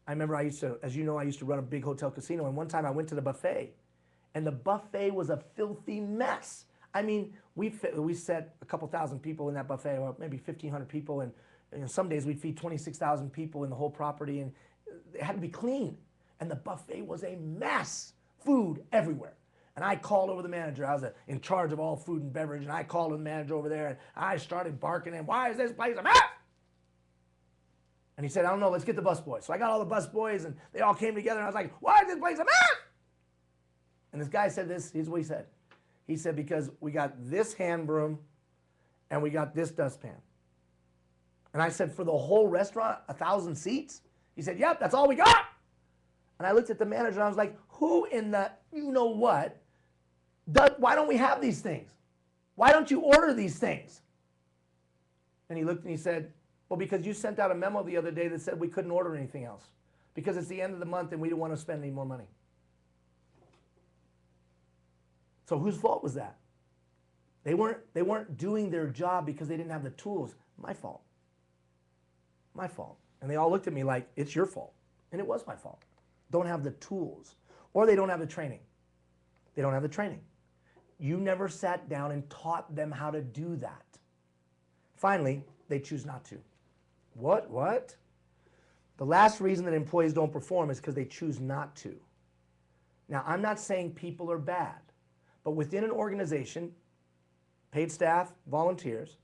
I remember I used to, as you know, I used to run a big hotel casino, and one time I went to the buffet, and the buffet was a filthy mess. I mean, we set a couple thousand people in that buffet, or maybe 1,500 people, and some days we'd feed 26,000 people in the whole property, and it had to be clean. And the buffet was a mess, food everywhere. And I called over the manager. I was in charge of all food and beverage, and I called the manager over there, and I started barking, and why is this place a mess? And he said, I don't know, let's get the bus boys. So I got all the bus boys, and they all came together, and I was like, why is this place a mess? And this guy said this, here's what he said. He said, because we got this hand broom, and we got this dustpan. And I said, for the whole restaurant, 1,000 seats? He said, yep, that's all we got. And I looked at the manager, and I was like, who in the you-know-what, why don't we have these things? Why don't you order these things? And he looked and he said, well, because you sent out a memo the other day that said we couldn't order anything else because it's the end of the month and we don't want to spend any more money. So whose fault was that? They weren't doing their job because they didn't have the tools. My fault. My fault. And they all looked at me like, it's your fault. And it was my fault. Don't have the tools. Or they don't have the training. They don't have the training. You never sat down and taught them how to do that. Finally, they choose not to. What? The last reason that employees don't perform is because they choose not to. Now, I'm not saying people are bad, but within an organization, paid staff, volunteers,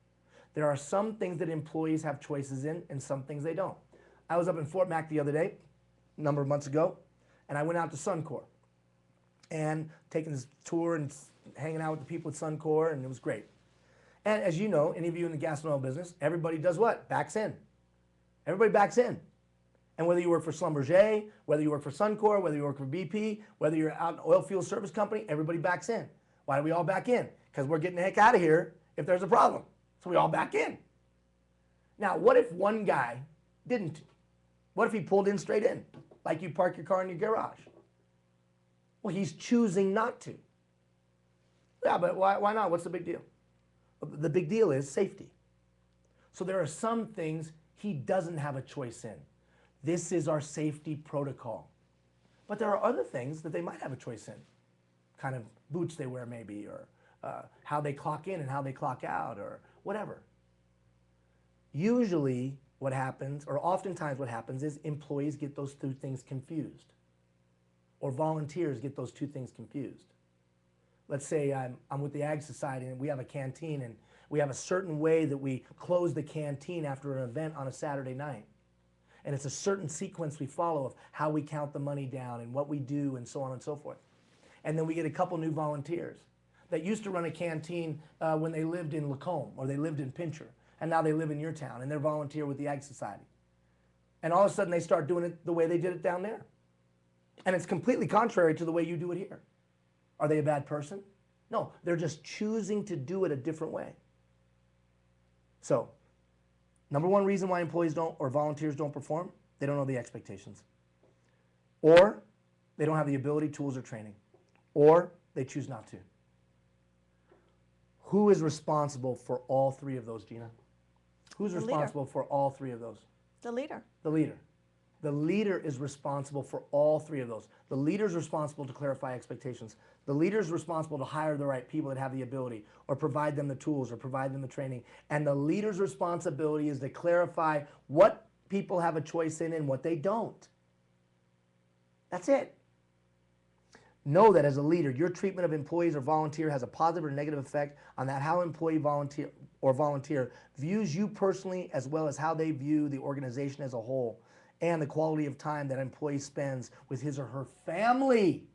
there are some things that employees have choices in and some things they don't. I was up in Fort Mac the other day, a number of months ago, and I went out to Suncor and taking this tour and hanging out with the people at Suncor, and it was great. And as you know, any of you in the gas and oil business, everybody does what? Backs in. Everybody backs in. And whether you work for Schlumberger, whether you work for Suncor, whether you work for BP, whether you're out in an oil field service company, everybody backs in. Why do we all back in? Because we're getting the heck out of here if there's a problem. So we all back in. Now, what if one guy didn't? What if he pulled in straight in, like you park your car in your garage? Well, he's choosing not to. Yeah, but why not? What's the big deal? The big deal is safety. So there are some things he doesn't have a choice in. This is our safety protocol. But there are other things that they might have a choice in. Kind of boots they wear maybe, or how they clock in and how they clock out, or whatever. Usually what happens, or oftentimes what happens, is employees get those two things confused. Or volunteers get those two things confused. Let's say I'm with the Ag Society and we have a canteen, and we have a certain way that we close the canteen after an event on a Saturday night. And it's a certain sequence we follow of how we count the money down and what we do and so on and so forth. And then we get a couple new volunteers that used to run a canteen when they lived in Lacombe or they lived in Pincher, and now they live in your town and they're volunteer with the Ag Society. And all of a sudden they start doing it the way they did it down there. And it's completely contrary to the way you do it here. Are they a bad person? No, they're just choosing to do it a different way. So, number one reason why employees don't or volunteers don't perform, they don't know the expectations. Or they don't have the ability, tools, or training. Or they choose not to. Who is responsible for all three of those, Gina? Who's responsible for all three of those? The leader. The leader. The leader is responsible for all three of those. The leader is responsible to clarify expectations. The leader is responsible to hire the right people that have the ability, or provide them the tools, or provide them the training. And the leader's responsibility is to clarify what people have a choice in and what they don't. That's it. Know that as a leader, your treatment of employees or volunteer has a positive or negative effect on that how employee, volunteer views you personally, as well as how they view the organization as a whole. and the quality of time that an employee spends with his or her family.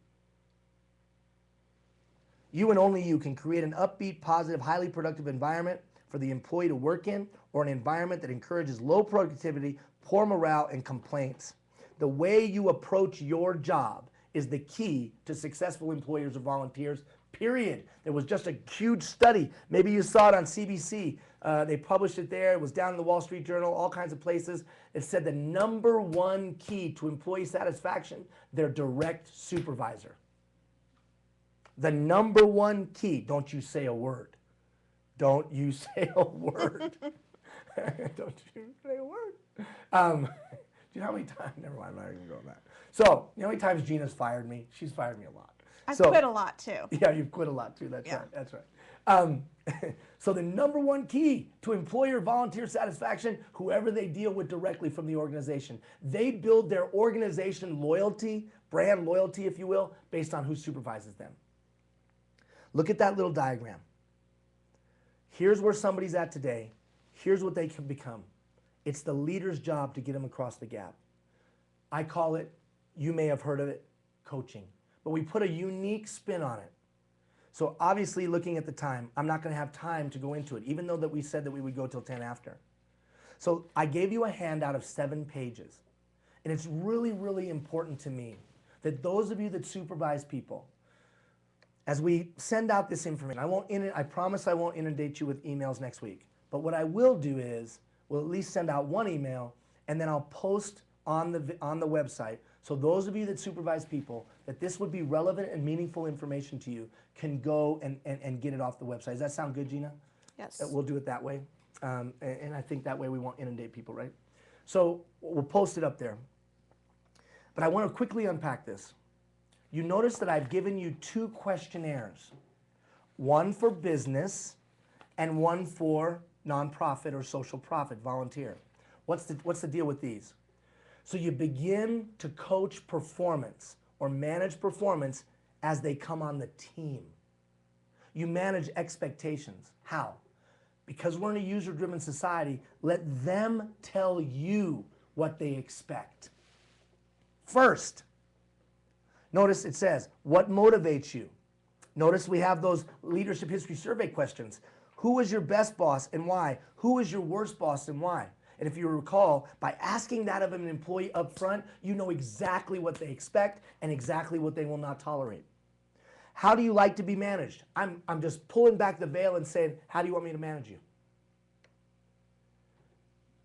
You and only you can create an upbeat, positive, highly productive environment for the employee to work in, or an environment that encourages low productivity, poor morale, and complaints. The way you approach your job is the key to successful employers or volunteers, period. There was just a huge study. Maybe you saw it on CBC. They published it there. It was down in the Wall Street Journal, all kinds of places. It said the number one key to employee satisfaction, their direct supervisor. The number one key, don't you say a word. Don't you say a word. Don't you say a word. Do you know how many times, never mind, I'm not even going to that. So, you know how many times Gina's fired me? She's fired me a lot. I've quit a lot too. Yeah, you've quit a lot too, that's Yeah. right, that's right. So the number one key to employer volunteer satisfaction, whoever they deal with directly from the organization, they build their organization loyalty, brand loyalty, if you will, based on who supervises them. Look at that little diagram. Here's where somebody's at today. Here's what they can become. It's the leader's job to get them across the gap. I call it, you may have heard of it, coaching. But we put a unique spin on it. So obviously, looking at the time, I'm not going to have time to go into it, even though that we said that we would go till 10 after. So I gave you a handout of 7 pages. And it's really, really important to me that those of you that supervise people, as we send out this information, I promise I won't inundate you with emails next week. But what I will do is, we'll at least send out one email, and then I'll post on the website. So those of you that supervise people, that this would be relevant and meaningful information to you, can go and get it off the website. Does that sound good, Gina? Yes. We'll do it that way. And I think that way we won't inundate people, right? So we'll post it up there. But I want to quickly unpack this. You notice that I've given you 2 questionnaires, one for business and one for nonprofit or social profit, volunteer. What's the deal with these? So you begin to coach performance or manage performance as they come on the team. You manage expectations. How? Because we're in a user-driven society, let them tell you what they expect. First, notice it says, what motivates you? Notice we have those leadership history survey questions. Who is your best boss and why? Who is your worst boss and why? And if you recall, by asking that of an employee up front, you know exactly what they expect and exactly what they will not tolerate. How do you like to be managed? I'm just pulling back the veil and saying, how do you want me to manage you?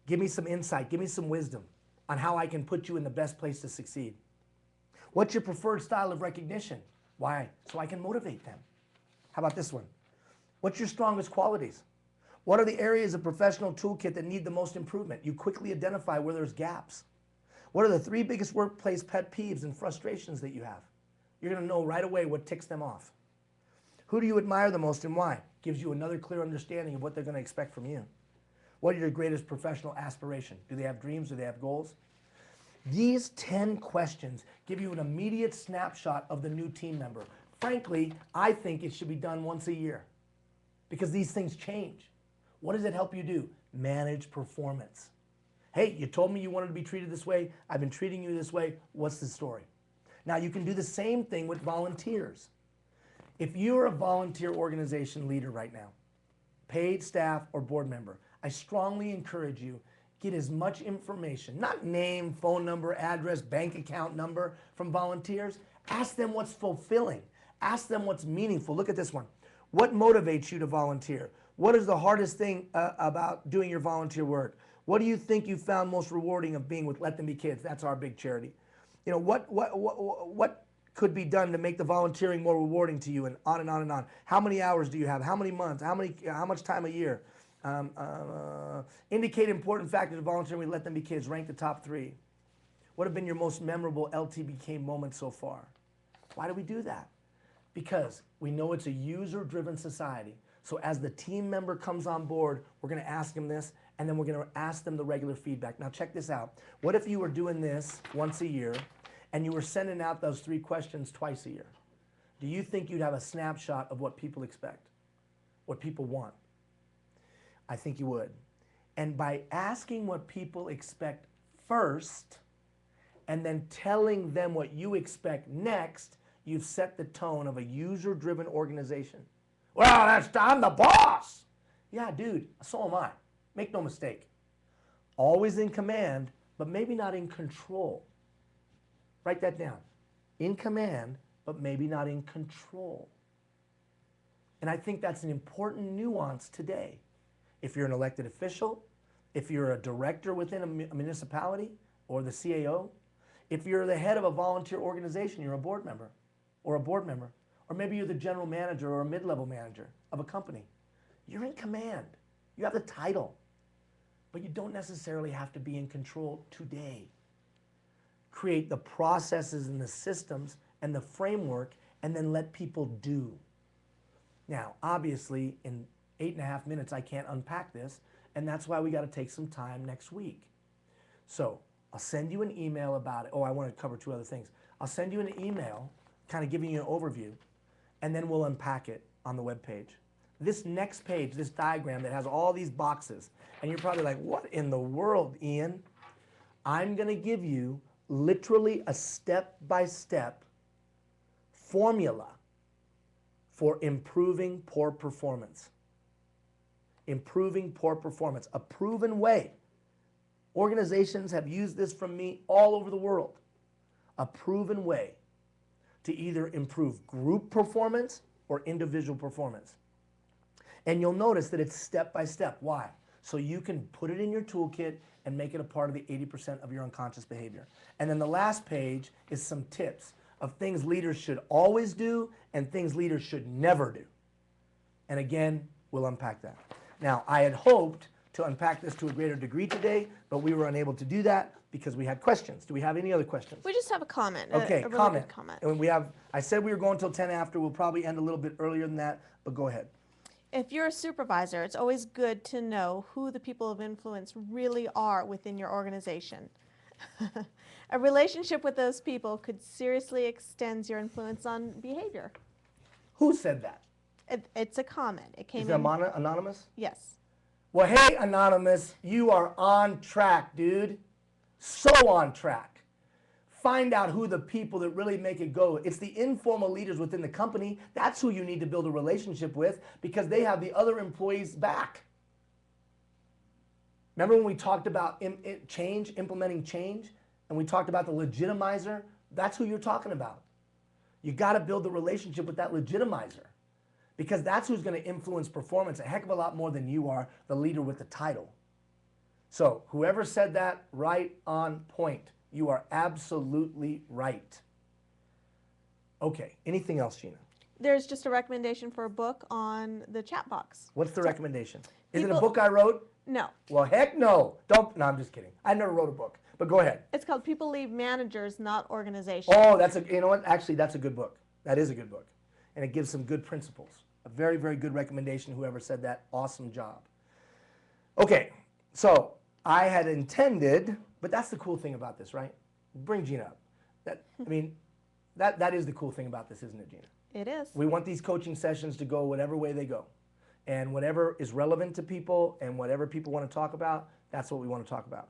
Give me some insight, give me some wisdom on how I can put you in the best place to succeed. What's your preferred style of recognition? Why? So I can motivate them. How about this one? What's your strongest qualities? What are the areas of professional toolkit that need the most improvement? You quickly identify where there's gaps. What are the 3 biggest workplace pet peeves and frustrations that you have? You're going to know right away what ticks them off. Who do you admire the most and why? Gives you another clear understanding of what they're going to expect from you. What are your greatest professional aspiration? Do they have dreams? Do they have goals? These 10 questions give you an immediate snapshot of the new team member. Frankly, I think it should be done once a year because these things change. What does it help you do? Manage performance. Hey, you told me you wanted to be treated this way. I've been treating you this way. What's the story? Now, you can do the same thing with volunteers. If you're a volunteer organization leader right now, paid staff or board member, I strongly encourage you, get as much information, not name, phone number, address, bank account number from volunteers. Ask them what's fulfilling. Ask them what's meaningful. Look at this one. What motivates you to volunteer? What is the hardest thing about doing your volunteer work? What do you think you found most rewarding of being with Let Them Be Kids? That's our big charity. You know, what could be done to make the volunteering more rewarding to you, and on and on and on. How many hours do you have? How many months? How much time a year? Indicate important factors of volunteering with Let Them Be Kids. Rank the top 3. What have been your most memorable LTBK moments so far? Why do we do that? Because we know it's a user-driven society. So as the team member comes on board, we're going to ask them this, and then we're going to ask them the regular feedback. Now check this out. What if you were doing this once a year, and you were sending out those 3 questions twice a year? Do you think you'd have a snapshot of what people expect, what people want? I think you would. And by asking what people expect first, and then telling them what you expect next, you've set the tone of a user-driven organization. Well, I'm the boss. Yeah, dude, so am I. Make no mistake. Always in command, but maybe not in control. Write that down. In command, but maybe not in control. And I think that's an important nuance today. If you're an elected official, if you're a director within a municipality or the CAO, if you're the head of a volunteer organization, you're a board member, or maybe you're the general manager or a mid-level manager of a company, you're in command. You have the title, but you don't necessarily have to be in control today. Create the processes and the systems and the framework, and then let people do. Now, obviously, in 8.5 minutes, I can't unpack this, and that's why we got to take some time next week. So I'll send you an email about it. Oh, I want to cover 2 other things. I'll send you an email kind of giving you an overview, and then we'll unpack it on the webpage. This next page, this diagram that has all these boxes, and you're probably like, what in the world, Ian? I'm going to give you literally a step-by-step formula for improving poor performance. Improving poor performance, a proven way. Organizations have used this from me all over the world. A proven way to either improve group performance or individual performance. And you'll notice that it's step by step. Why? So you can put it in your toolkit and make it a part of the 80% of your unconscious behavior. And then the last page is some tips of things leaders should always do and things leaders should never do. And again, we'll unpack that. Now, I had hoped to unpack this to a greater degree today, but we were unable to do that because we had questions. Do we have any other questions? We just have a comment. Okay, a really comment. good comment. And we have, I said we were going till 10 after. We'll probably end a little bit earlier than that, but go ahead. If you're a supervisor, it's always good to know who the people of influence really are within your organization. A relationship with those people could seriously extend your influence on behavior. Who said that? It's a comment. It came Is it in. anonymous? Yes. Well, hey, Anonymous, you are on track, dude. So on track. Find out who the people that really make it go. It's the informal leaders within the company. That's who you need to build a relationship with because they have the other employees' back. Remember when we talked about implementing change, and we talked about the legitimizer? That's who you're talking about. You got to build the relationship with that legitimizer because that's who's going to influence performance a heck of a lot more than you are, the leader with the title. So whoever said that, right on point. You are absolutely right. Okay, anything else, Gina? There's just a recommendation for a book on the chat box. What's the recommendation? Is it a people- book I wrote? No. Well, heck no. Don't. No, I'm just kidding. I never wrote a book, but go ahead. It's called People Leave Managers, Not Organizations. Oh, you know what? Actually, that's a good book. That is a good book. And it gives some good principles. A very, very good recommendation, whoever said that. Awesome job. Okay, so I had intended, but that's the cool thing about this, right? Bring Gina up. That is the cool thing about this, isn't it, Gina? It is. We want these coaching sessions to go whatever way they go. And whatever is relevant to people and whatever people want to talk about, that's what we want to talk about.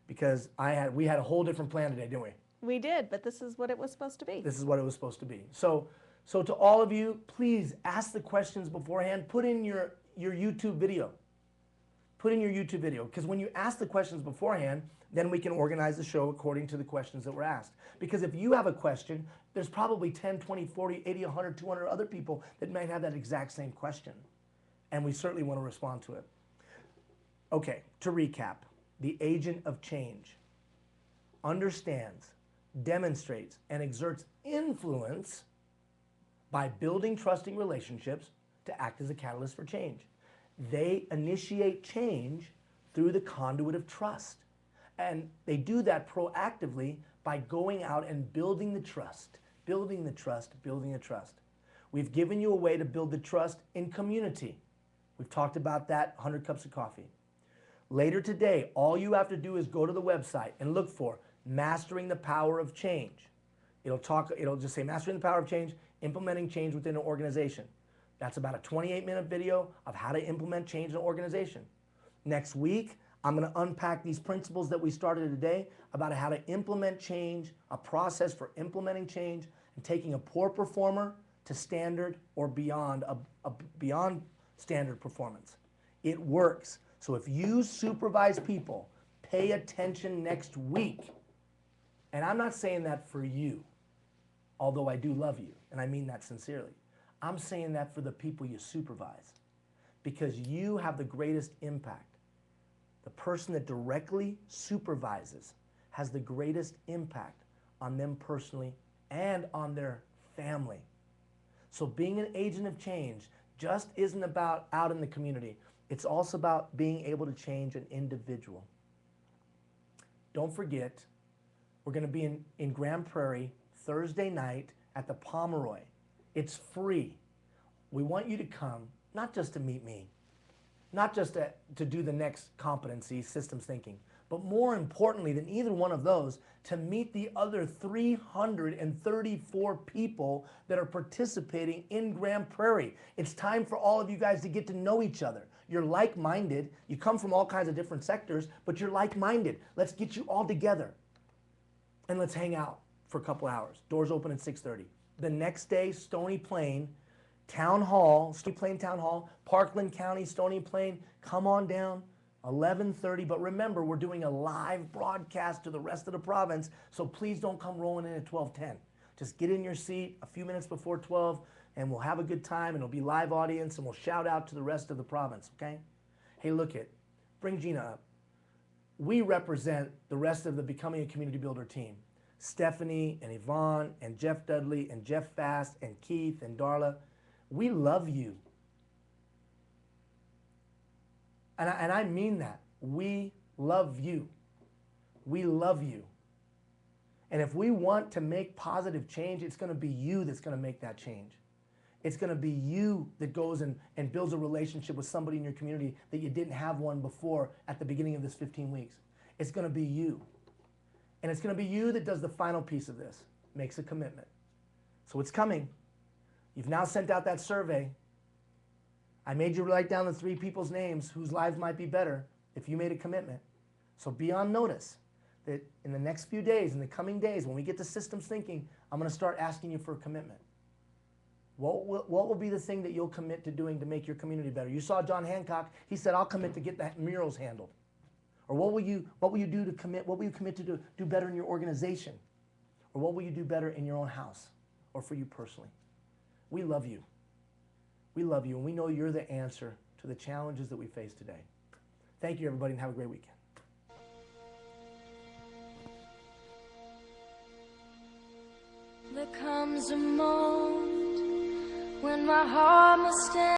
Because we had a whole different plan today, didn't we? We did, but this is what it was supposed to be. This is what it was supposed to be. So to all of you, please ask the questions beforehand. Put in your YouTube video. Put in your YouTube video. Because when you ask the questions beforehand, then we can organize the show according to the questions that were asked. Because if you have a question, there's probably 10, 20, 40, 80, 100, 200 other people that might have that exact same question. And we certainly want to respond to it. Okay, to recap, the agent of change understands, demonstrates, and exerts influence by building trusting relationships to act as a catalyst for change. They initiate change through the conduit of trust. And they do that proactively by going out and building the trust, building the trust, building the trust. We've given you a way to build the trust in community. We've talked about that, 100 Cups of Coffee. Later today, all you have to do is go to the website and look for Mastering the Power of Change. It'll just say Mastering the Power of Change, Implementing Change Within an Organization. That's about a 28-minute video of how to implement change in an organization. Next week, I'm going to unpack these principles that we started today about how to implement change, a process for implementing change, and taking a poor performer to standard or beyond beyond standard performance. It works. So if you supervise people, pay attention next week. And I'm not saying that for you, although I do love you, and I mean that sincerely. I'm saying that for the people you supervise, because you have the greatest impact. The person that directly supervises has the greatest impact on them personally and on their family. So being an agent of change just isn't about out in the community. It's also about being able to change an individual. Don't forget, we're going to be in Grand Prairie Thursday night at the Pomeroy. It's free. We want you to come, not just to meet me, not just to do the next competency, systems thinking, but more importantly than either one of those, to meet the other 334 people that are participating in Grand Prairie. It's time for all of you guys to get to know each other. You're like-minded. You come from all kinds of different sectors, but you're like-minded. Let's get you all together and let's hang out for a couple hours. Doors open at 6:30. The next day, Stony Plain, Town Hall, Stony Plain Town Hall, Parkland County, Stony Plain, come on down, 11:30. But remember, we're doing a live broadcast to the rest of the province, so please don't come rolling in at 12:10. Just get in your seat a few minutes before 12, and we'll have a good time, and it'll be live audience, and we'll shout out to the rest of the province, okay? Hey, look it, bring Gina up. We represent the rest of the Becoming a Community Builder team. Stephanie and Yvonne and Jeff Dudley and Jeff Fast and Keith and Darla. We love you. And I mean that. We love you. We love you. And if we want to make positive change, it's going to be you that's going to make that change. It's going to be you that goes and builds a relationship with somebody in your community that you didn't have one before at the beginning of this 15 weeks. It's going to be you. And it's going to be you that does the final piece of this, makes a commitment. So it's coming. You've now sent out that survey. I made you write down the 3 people's names whose lives might be better if you made a commitment. So be on notice that in the next few days, in the coming days, when we get to systems thinking, I'm going to start asking you for a commitment. What will be the thing that you'll commit to doing to make your community better? You saw John Hancock. He said, I'll commit to get the murals handled. Or what will you do to commit? What will you commit to do better in your organization? Or what will you do better in your own house or for you personally? We love you. We love you, and we know you're the answer to the challenges that we face today. Thank you, everybody, and have a great weekend. There comes a moment when my heart must stand.